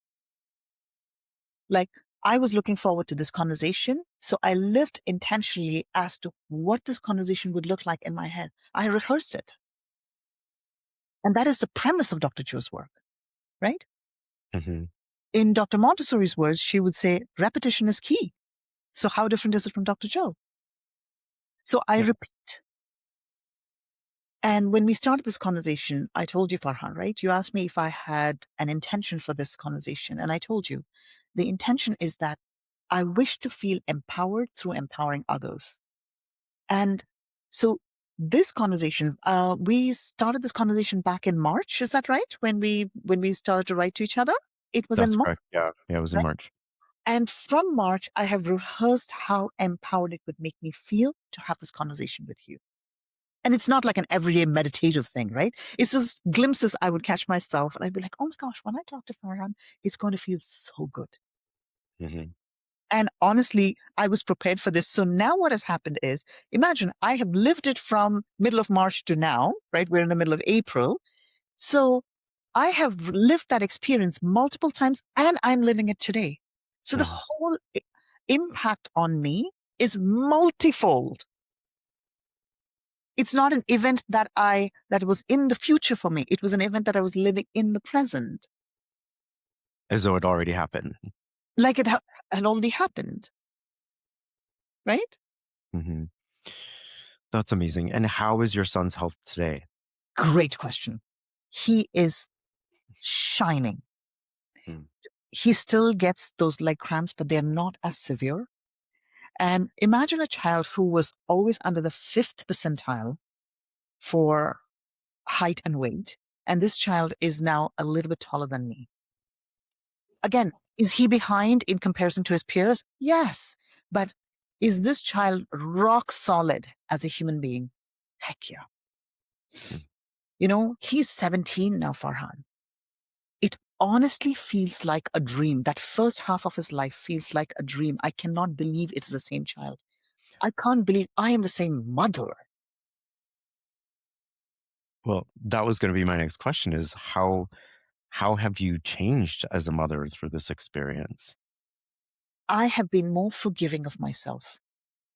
Like I was looking forward to this conversation. So I lived intentionally as to what this conversation would look like in my head. I rehearsed it. And that is the premise of Dr. Joe's work, right? Mhm. In Dr. Montessori's words, she would say, repetition is key. So how different is it from Dr. Joe? So I Yeah. repeat. And when we started this conversation, I told you, Farhan, right? You asked me if I had an intention for this conversation. And I told you the intention is that I wish to feel empowered through empowering others. And so this conversation, we started this conversation back in March. Is that right? When we started to write to each other? It was in That's March, correct. Yeah. Yeah, it was in right? March. And from March, I have rehearsed how empowered it would make me feel to have this conversation with you. And it's not like an everyday meditative thing, right? It's just glimpses I would catch myself and I'd be like, oh my gosh, when I talk to Farhan, it's going to feel so good. Mhm. And honestly, I was prepared for this. So now what has happened is, imagine I have lived it from middle of March to now, right? We're in the middle of April. So I have lived that experience multiple times and I'm living it today. So the Mhm. whole impact on me is multifold. It's not an event that was in the future for me. It was an event that I was living in the present, As though it already happened. like had already happened, right? Mhm. That's amazing. And how is your son's health today? Great question. He is shining. Mm. He still gets those leg cramps, but they're not as severe. And imagine a child who was always under the fifth percentile for height and weight. And this child is now a little bit taller than me. Again, is he behind in comparison to his peers? Yes. But is this child rock solid as a human being? Heck yeah. Mm. He's 17 now, Farhan. It honestly feels like a dream. That first half of his life feels like a dream. I cannot believe it is the same child. I can't believe I am the same mother. Well, that was gonna be my next question is how have you changed as a mother through this experience? I have been more forgiving of myself.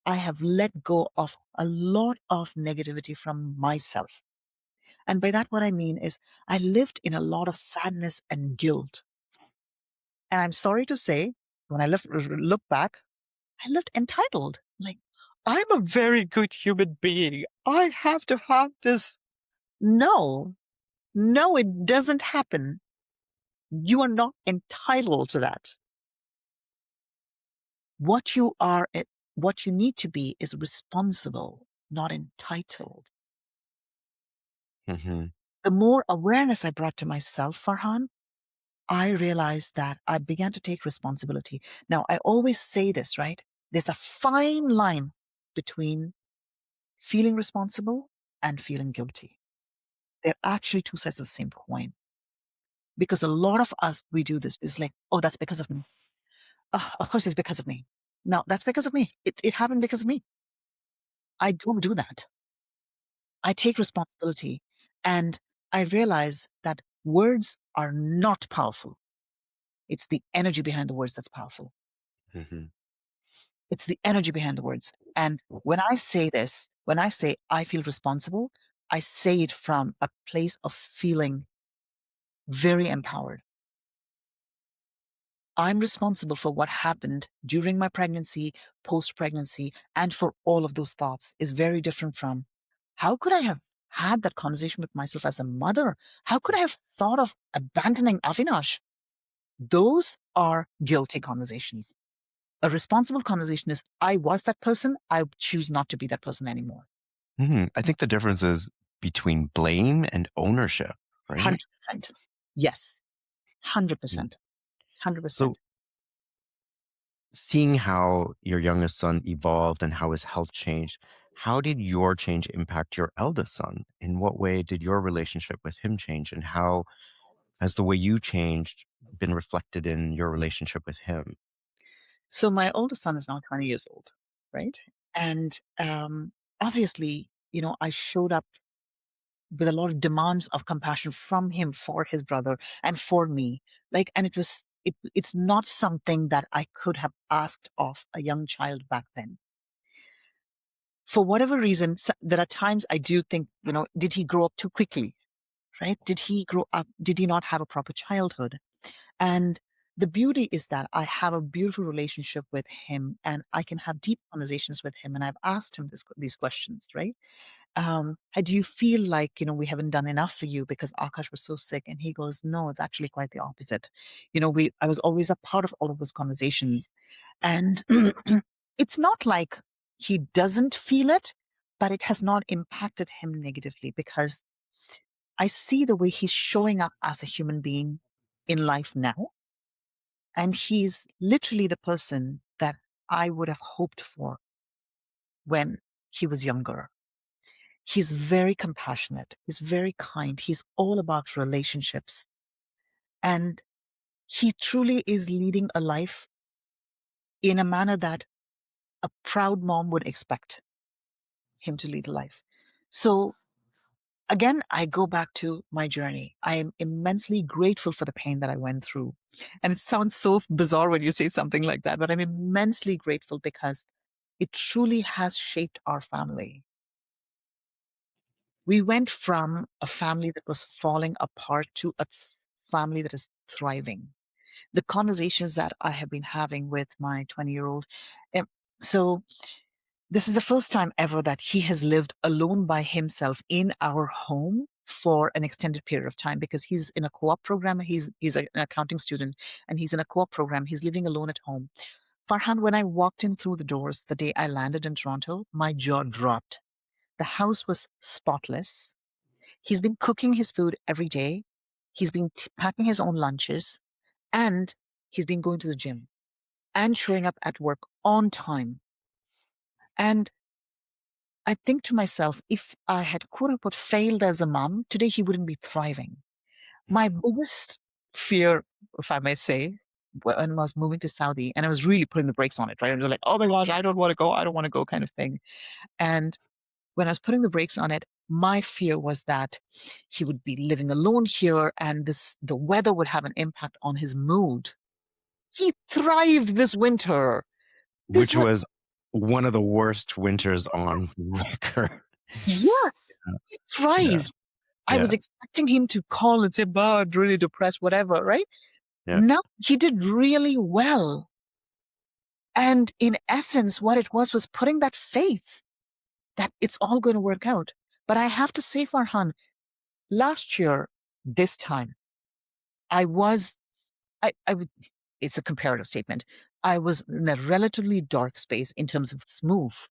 I have let go of a lot of negativity from myself. And by that, what I mean is I lived in a lot of sadness and guilt. And I'm sorry to say, when look back, I lived entitled. Like, I'm a very good human being. I have to have this. No, no, it doesn't happen. You are not entitled to that. What you are, what you need to be is responsible, not entitled. Mhm. The more awareness I brought to myself, Farhan, I realized that I began to take responsibility. Now, I always say this, right? There's a fine line between feeling responsible and feeling guilty. They're actually two sides of the same coin. Because a lot of us, we do this. It's like, oh, that's because of me. Of course, it's because of me. No, that's because of me. It happened because of me. I don't do that. I take responsibility and I realize that words are not powerful. It's the energy behind the words that's powerful. Mhm. It's the energy behind the words. And when I say this, when I say I feel responsible, I say it from a place of feeling very empowered. I'm responsible for what happened during my pregnancy, post pregnancy, and for all of those thoughts is very different from how could I have had that conversation with myself as a mother? How could I have thought of abandoning Avinash? Those are guilty conversations. A responsible conversation is I was that person. I choose not to be that person anymore. Mhm. I think the difference is between blame and ownership, right? 100%. Yes. Mm. 100%. So 100%. seeing how your youngest son evolved and how his health changed, how did your change impact your eldest son? In what way did your relationship with him change? And how has the way you changed been reflected in your relationship with him? So my oldest son is now 20 years old, right? And obviously, I showed up with a lot of demands of compassion from him for his brother and for me. Like, and it's not something that I could have asked of a young child back then. For whatever reason, there are times I do think, did he grow up too quickly? Right? Did he grow up? Did he not have a proper childhood? And the beauty is that I have a beautiful relationship with him and I can have deep conversations with him. And I've asked him these questions, right? Do you feel like, we haven't done enough for you because Akash was so sick? And he goes, no, it's actually quite the opposite. I was always a part of all of those conversations. And it's not like he doesn't feel it, but it has not impacted him negatively because I see the way he's showing up as a human being in life now. And he's literally the person that I would have hoped for when he was younger. He's very compassionate. He's very kind. He's all about relationships. And he truly is leading a life in a manner that a proud mom would expect him to lead a life. So again, I go back to my journey. I am immensely grateful for the pain that I went through. And it sounds so bizarre when you say something like that, but I'm immensely grateful because it truly has shaped our family. We went from a family that was falling apart to a family that is thriving. The conversations that I have been having with my 20-year-old. So this is the first time ever that he has lived alone by himself in our home for an extended period of time because he's in a co-op program. An accounting student and he's in a co-op program. He's living alone at home. Farhan, when I walked in through the doors the day I landed in Toronto, my jaw dropped. The house was spotless. He's been cooking his food every day. He's been packing his own lunches and he's been going to the gym and showing up at work on time. And I think to myself, if I had quote unquote failed as a mom, today he wouldn't be thriving. My biggest fear, if I may say, when I was moving to Saudi, and I was really putting the brakes on it, right? I was like, oh my gosh, I don't want to go. I don't want to go kind of thing. And when I was putting the brakes on it, my fear was that he would be living alone here and the weather would have an impact on his mood. He thrived this winter. This Which was, was one of the worst winters on record. yes, he Yeah, thrived. I yeah, was expecting him to call and say, "Bah, I'm really depressed, whatever," right? yeah. No, he did really well. And in essence, what it was putting that faith that it's all going to work out. But I have to say, Farhan, last year, this time, I was, I would, it's a comparative statement. I was in a relatively dark space in terms of this move.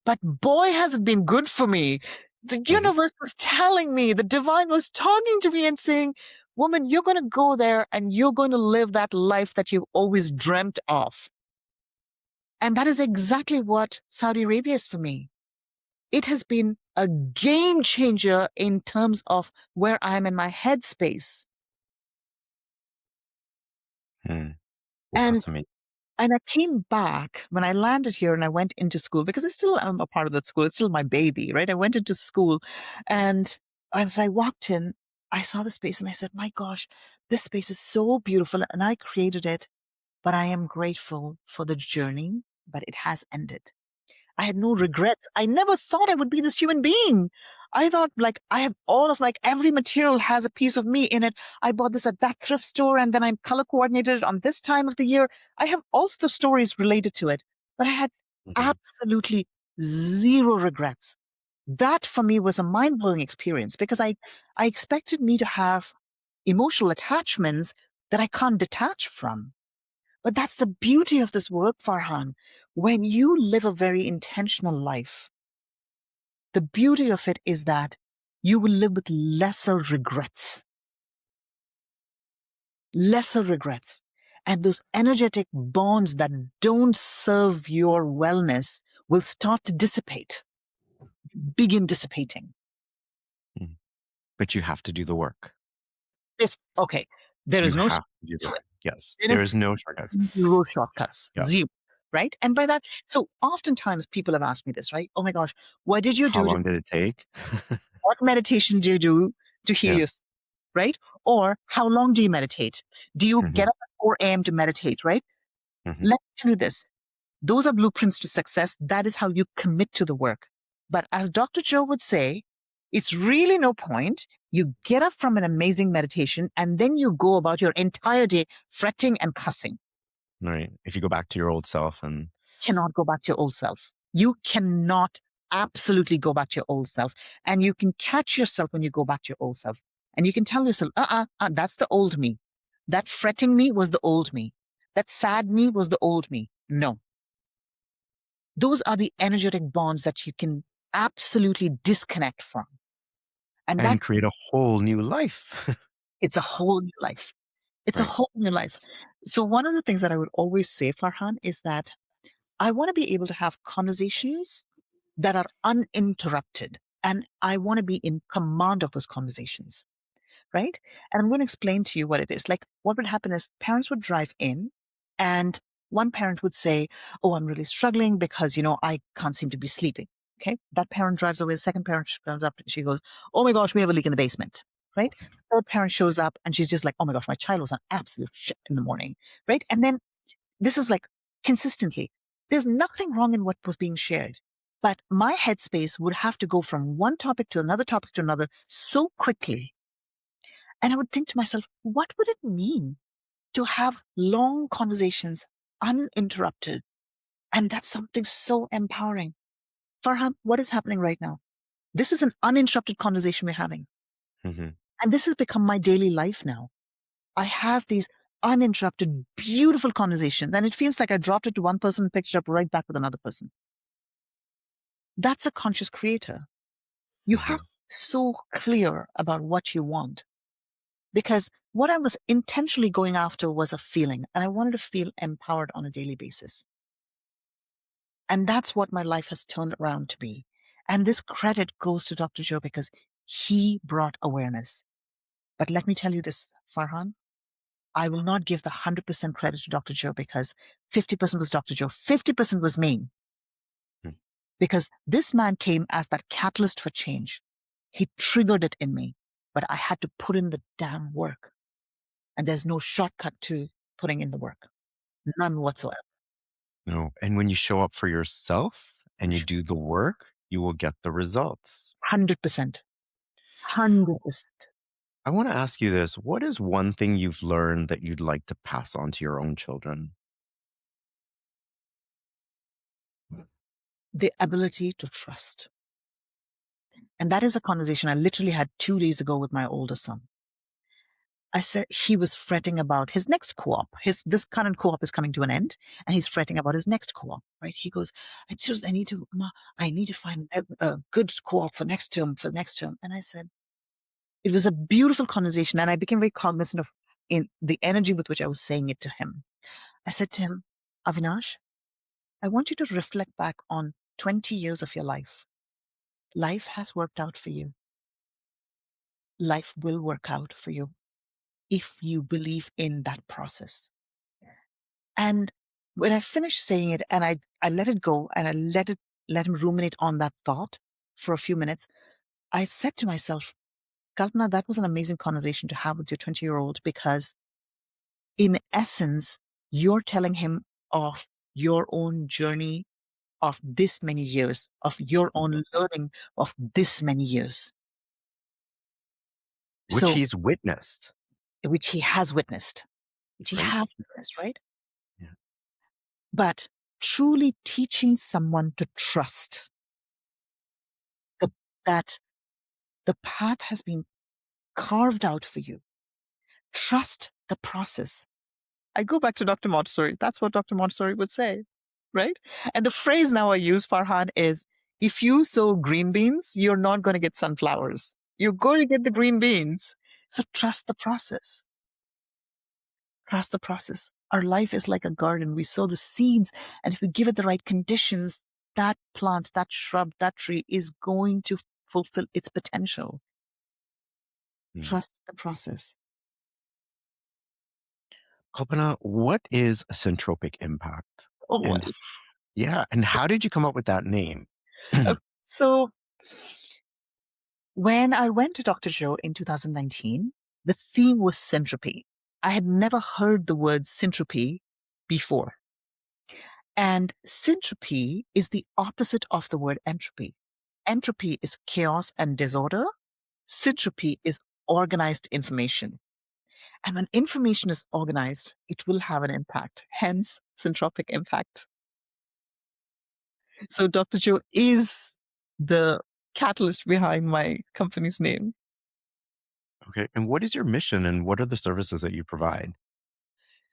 But boy, has it been good for me. The Mhm. universe was telling me, the divine was talking to me and saying, woman, you're going to go there and you're going to live that life that you've always dreamt of. And that is exactly what Saudi Arabia is for me. It has been a game changer in terms of where I am in my headspace. Mm. And That's amazing. and I came back when I landed here and I went into school because I still am a part of that school. It's still my baby, right? I went into school and as I walked in, I saw the space and I said, my gosh, this space is so beautiful and I created it, but I am grateful for the journey, but it has ended. I had no regrets. I never thought I would be this human being. I thought like I have all of like every material has a piece of me in it. I bought this at that thrift store and then I'm color coordinated it on this time of the year. I have all the stories related to it, but I had Mhm. absolutely zero regrets. That for me was a mind blowing experience because I expected me to have emotional attachments that I can't detach from. But that's the beauty of this work, Farhan. When you live a very intentional life, the beauty of it is that you will live with lesser regrets. And those energetic bonds that don't serve your wellness will start to dissipate, begin dissipating. Mm. But you have to do the work. Okay, there You is no have to do shortcut the to work. it. Yes, There there is is no shortcuts. zero shortcuts, Yeah. zero. Right. And by that, so oftentimes people have asked me this, right? Oh my gosh, what did you How do to long did it take? what meditation do you do to heal Yeah. yourself, right? Or how long do you meditate? Do you Mhm, get up at 4 a.m. to meditate, right? mhm. Let me tell you this. Those are blueprints to success. That is how you commit to the work. But as Dr. Joe would say, it's really no point. You get up from an amazing meditation and then you go about your entire day fretting and cussing. Right. If you go back to your old self and Cannot go back to your old self. You cannot absolutely go back to your old self. And you can catch yourself when you go back to your old self. And you can tell yourself, that's the old me. That fretting me was the old me. That sad me was the old me. No. Those are the energetic bonds that you can absolutely disconnect from. And that create a whole new life. it's a whole new life. It's a Right. whole new life. So one of the things that I would always say, Farhan, is that I want to be able to have conversations that are uninterrupted. And I want to be in command of those conversations, right? And I'm going to explain to you what it is. Like, what would happen is parents would drive in, and one parent would say, oh, I'm really struggling because, I can't seem to be sleeping. Okay. That parent drives away. The second parent comes up. She goes, oh my gosh, we have a leak in the basement. Right. Third parent shows up and she's just like, oh my gosh, my child was an absolute shit in the morning. Right. And then this is like consistently, there's nothing wrong in what was being shared. But my headspace would have to go from one topic to another so quickly. And I would think to myself, what would it mean to have long conversations uninterrupted? And that's something so empowering. Farhan, what is happening right now? This is an uninterrupted conversation we're having. Hmm. And this has become my daily life now. I have these uninterrupted, beautiful conversations. And it feels like I dropped it to one person and picked it up right back with another person. That's a conscious creator. You have Hmm. so clear about what you want. Because what I was intentionally going after was a feeling, and I wanted to feel empowered on a daily basis. And that's what my life has turned around to be. And this credit goes to Dr. Joe because he brought awareness. But let me tell you this, Farhan, I will not give the 100% credit to Dr. Joe because 50% was Dr. Joe, 50% was me. Because this man came as that catalyst for change. He triggered it in me, but I had to put in the damn work. And there's no shortcut to putting in the work. None whatsoever. No. And when you show up for yourself and you do the work, you will get the results. 100%. 100%. I want to ask you this. What is one thing you've learned that you'd like to pass on to your own children? The ability to trust. And that is a conversation I literally had 2 days ago with my older son. I said he was fretting about his next co-op. This current co-op is coming to an end, and he's fretting about his next co-op. Right? He goes, I need to, Ma, I need to find a good co-op for next term, And I said, it was a beautiful conversation, and I became very cognizant of in the energy with which I was saying it to him. I said to him, Avinash, I want you to reflect back on 20 years of your life. Life has worked out for you. Life will work out for you if you believe in that process. And when I finished saying it and I let it go and I let him ruminate on that thought for a few minutes, I said to myself, Kalpana, that was an amazing conversation to have with your 20-year-old because in essence, you're telling him of your own journey of this many years, of your own learning of this many years. Which So, he's witnessed, which he has witnessed, right? right? Yeah. But truly teaching someone to trust the, that the path has been carved out for you. Trust the process. I go back to Dr. Montessori. That's what Dr. Montessori would say, right? And the phrase now I use, Farhan, is if you sow green beans, you're not going to get sunflowers. You're going to get the green beans. So trust the process. Trust the process. Our life is like a garden. We sow the seeds, and if we give it the right conditions, that plant, that shrub, that tree is going to fulfill its potential. Mm. Trust the process. Kalpana, what is a syntropic impact? Oh boy. And yeah, and how did you come up with that name? So when I went to Dr. Joe in 2019, the theme was syntropy. I had never heard the word syntropy before. And syntropy is the opposite of the word entropy. Entropy is chaos and disorder. Syntropy is organized information. And when information is organized, it will have an impact, hence syntropic impact. So Dr. Joe is the catalyst behind my company's name. Okay. And what is your mission and what are the services that you provide?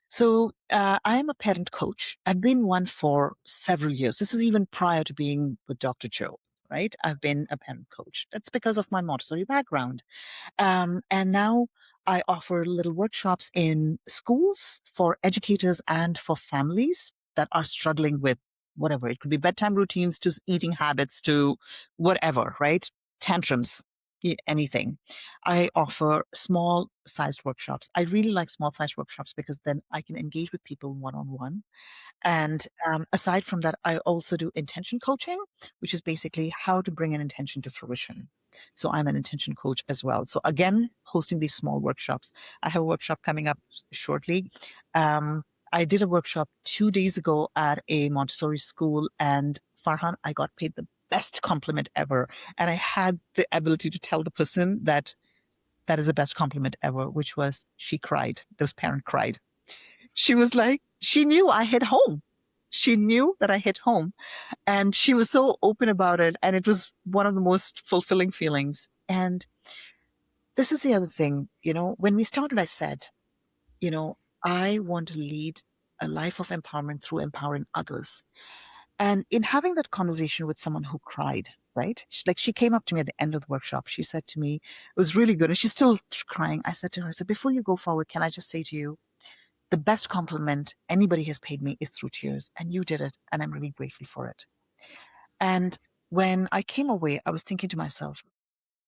So I am a parent coach. I've been one for several years. This is even prior to being with Dr. Joe, right? I've been a parent coach. That's because of my Montessori background. And now I offer little workshops in schools for educators and for families that are struggling with whatever. It could be bedtime routines to eating habits to whatever, right? Tantrums. anything. I offer small sized workshops. I really like small sized workshops because then I can engage with people one on one. And aside from that, I also do intention coaching, which is basically how to bring an intention to fruition. So I'm an intention coach as well. So again, hosting these small workshops. I have a workshop coming up shortly. Um, I did a workshop 2 days ago at a Montessori school, and Farhan, I got paid the best compliment ever. And I had the ability to tell the person that that is the best compliment ever, which was she cried. This parent cried. She was like, she knew I hit home. She knew that I hit home. And she was so open about it. And it was one of the most fulfilling feelings. And this is the other thing, when we started, I said, you know, I want to lead a life of empowerment through empowering others. And in having that conversation with someone who cried, right? She came up to me at the end of the workshop. She said to me, it was really good. And she's still crying. I said to her, I said, before you go forward, can I just say to you, the best compliment anybody has paid me is through tears. And you did it. And I'm really grateful for it. And when I came away, I was thinking to myself,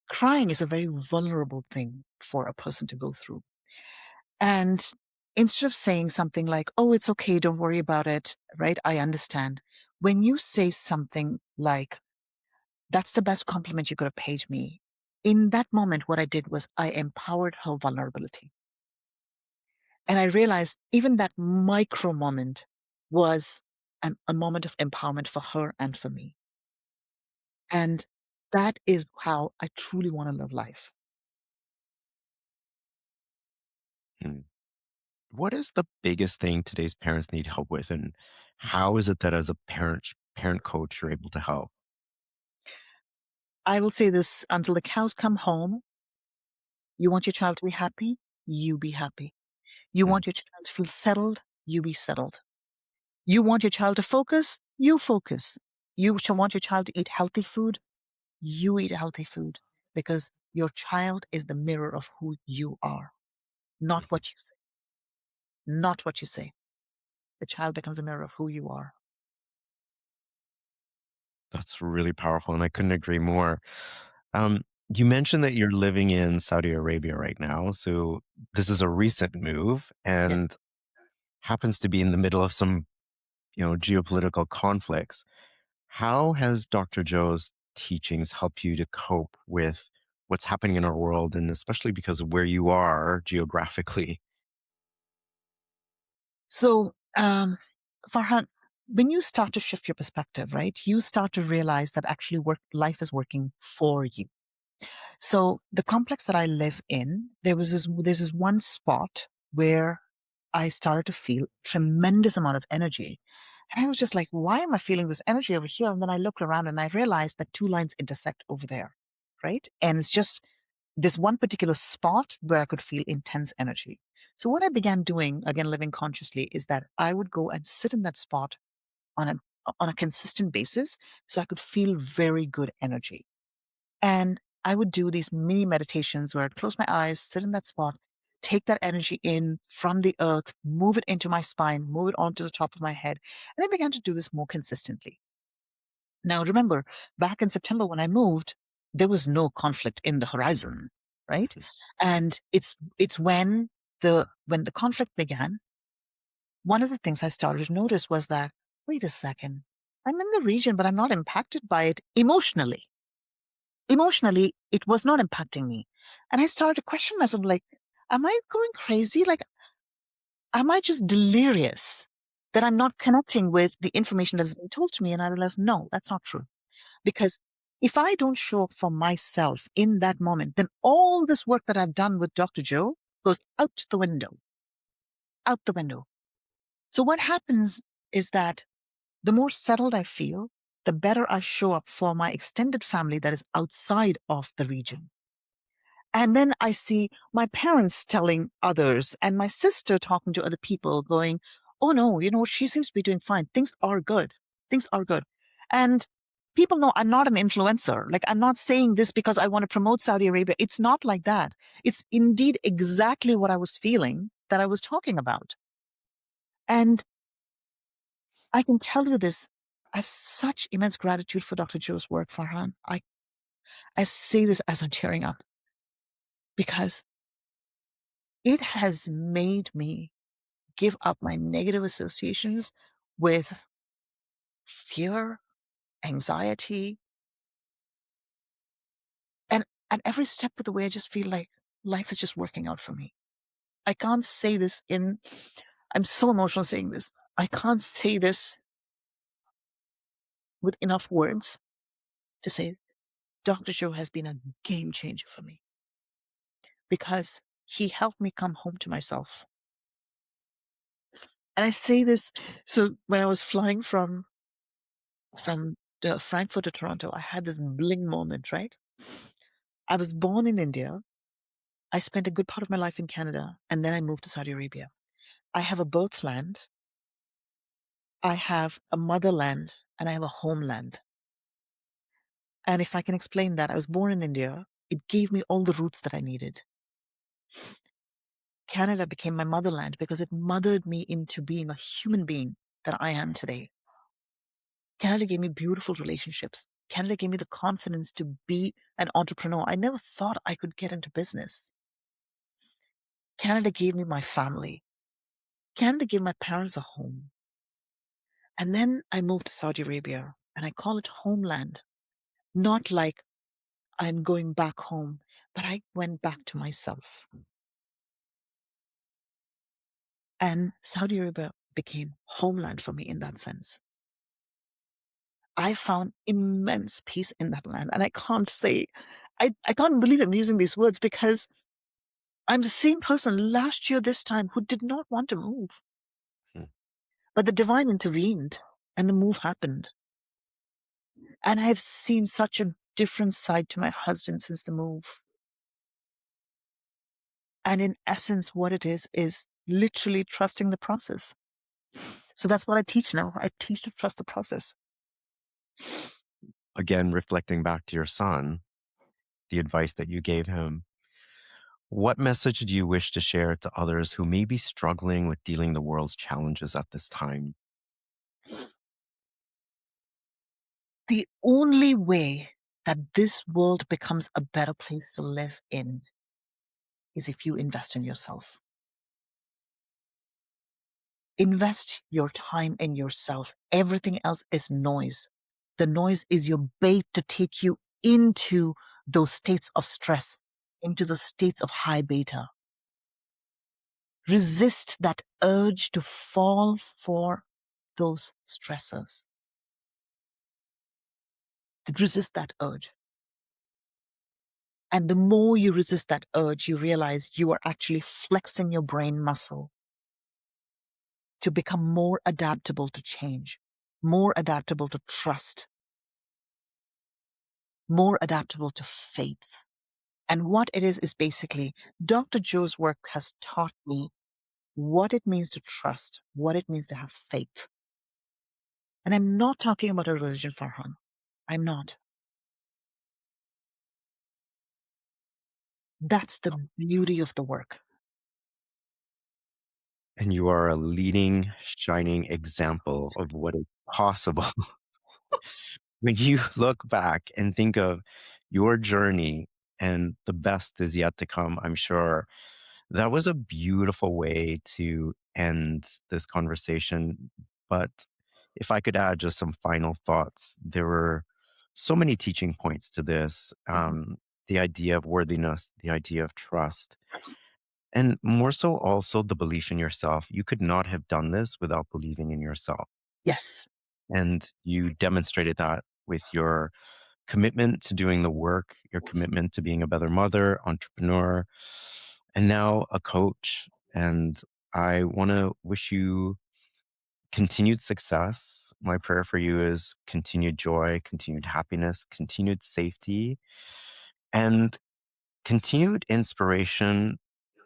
crying is a very vulnerable thing for a person to go through. And instead of saying something like, oh, it's okay, don't worry about it, right? I understand. When you say something like, that's the best compliment you could have paid me, in that moment, what I did was I empowered her vulnerability. And I realized even that micro moment was a moment of empowerment for her and for me. And that is how I truly want to live life. Hmm. What is the biggest thing today's parents need help with, and how is it that as a parent coach you're able to help? I will say this until the cows come home. You want your child to be happy? You be happy. You Mm, want your child to feel settled? You be settled. You want your child to focus? You focus. Want your child to eat healthy food? You eat healthy food because your child is the mirror of who you are, not mhm. what you say. Not what you say. The child becomes a mirror of who you are. That's really powerful, and I couldn't agree more. Um, you mentioned that you're living in Saudi Arabia right now, so this is a recent move Yes. and happens to be in the middle of some, geopolitical conflicts. How has Dr. Joe's teachings helped you to cope with what's happening in our world, and especially because of where you are geographically? So, Farhan, when you start to shift your perspective, right, you start to realize that actually life is working for you. So the complex that I live in, there's this one spot where I started to feel tremendous amount of energy. And I was just like, why am I feeling this energy over here? And then I looked around and I realized that two lines intersect over there, right? And it's just this one particular spot where I could feel intense energy. So what I began doing, again, living consciously, is that I would go and sit in that spot on a on a consistent basis so I could feel very good energy. And I would do these mini meditations where I'd close my eyes, sit in that spot, take that energy in from the earth, move it into my spine, move it onto the top of my head. And I began to do this more consistently. Now, remember, back in September when I moved, there was no conflict in the horizon, right? Mhm. And it's when the conflict began, one of the things I started to notice was that, wait a second, I'm in the region, but I'm not impacted by it emotionally. Emotionally, it was not impacting me. And I started to question myself, like, am I going crazy? Like, am I just delirious that I'm not connecting with the information that has been told to me? And I realized, no, that's not true. Because if I don't show up for myself in that moment, then all this work that I've done with Dr. Joe goes out the window, out the window. So what happens is that the more settled I feel, the better I show up for my extended family that is outside of the region. And then I see my parents telling others and my sister talking to other people going, oh no, she seems to be doing fine. Things are good. Things are good. And people know I'm not an influencer. Like, I'm not saying this because I want to promote Saudi Arabia. It's not like that. It's indeed exactly what I was feeling that I was talking about. And I can tell you this. I have such immense gratitude for Dr. Joe's work, Farhan. I say this as I'm tearing up because it has made me give up my negative associations with fear, anxiety, and at every step of the way, I just feel like life is just working out for me. I can't say this in, I'm so emotional saying this. I can't say this with enough words to say Dr. Joe has been a game changer for me because he helped me come home to myself. And I say this, so when I was flying from Frankfurt to Toronto, I had this bling moment, right? I was born in India. I spent a good part of my life in Canada, and then I moved to Saudi Arabia. I have a birthland, I have a motherland, and I have a homeland. And if I can explain that, I was born in India. It gave me all the roots that I needed. Canada became my motherland because it mothered me into being a human being that I am today. Canada gave me beautiful relationships. Canada gave me the confidence to be an entrepreneur. I never thought I could get into business. Canada gave me my family. Canada gave my parents a home. And then I moved to Saudi Arabia and I call it homeland. Not like I'm going back home, but I went back to myself. And Saudi Arabia became homeland for me in that sense. I found immense peace in that land. And I can't say, I can't believe I'm using these words because I'm the same person last year, this time, who did not want to move. Hmm. But the divine intervened and the move happened. And I've seen such a different side to my husband since the move. And in essence, what it is literally trusting the process. So that's what I teach now. I teach to trust the process. Again, reflecting back to your son, the advice that you gave him, what message do you wish to share to others who may be struggling with dealing the world's challenges at this time? The only way that this world becomes a better place to live in is if you invest in yourself. Invest your time in yourself. Everything else is noise. The noise is your bait to take you into those states of stress, into those states of high beta. Resist that urge to fall for those stressors. Resist that urge. And the more you resist that urge, you realize you are actually flexing your brain muscle to become more adaptable to change, more adaptable to trust, more adaptable to faith. And what it is basically Dr. Joe's work has taught me what it means to trust, what it means to have faith. And I'm not talking about a religion, Farhan. I'm not. That's the beauty of the work. And you are a leading, shining example of what is possible. When you look back and think of your journey and the best is yet to come, I'm sure that was a beautiful way to end this conversation. But if I could add just some final thoughts, there were so many teaching points to this. Mhm. The idea of worthiness, the idea of trust, and more so also the belief in yourself. You could not have done this without believing in yourself. Yes. And you demonstrated that with your commitment to doing the work, your commitment to being a better mother, entrepreneur, and now a coach. And I want to wish you continued success. My prayer for you is continued joy, continued happiness, continued safety, and continued inspiration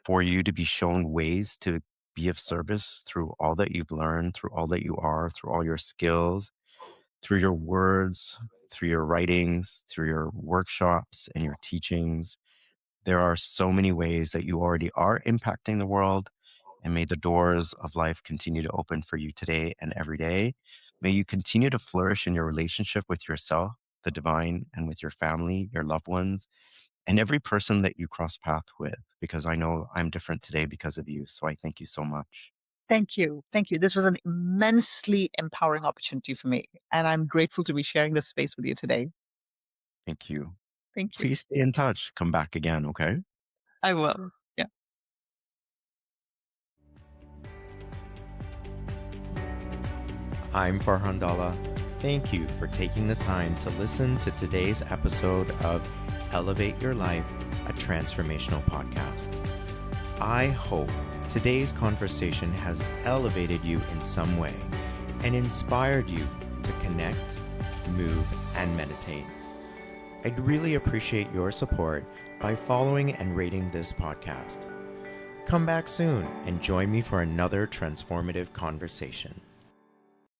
for you to be shown ways to be of service through all that you've learned, through all that you are, through all your skills, through your words, through your writings, through your workshops and your teachings. There are so many ways that you already are impacting the world. And may the doors of life continue to open for you today and every day. May you continue to flourish in your relationship with yourself. the divine and with your family, your loved ones, and every person that you cross path with, because I know I'm different today because of you. So I thank you so much. Thank you. Thank you. This was an immensely empowering opportunity for me, and I'm grateful to be sharing this space with you today. Thank you. Thank you. Please stay in touch. Come back again, okay? I will. Yeah. I'm Farhan Dalla. Thank you for taking the time to listen to today's episode of Elevate Your Life, a transformational podcast. I hope today's conversation has elevated you in some way and inspired you to connect, move, and meditate. I'd really appreciate your support by following and rating this podcast. Come back soon and join me for another transformative conversation.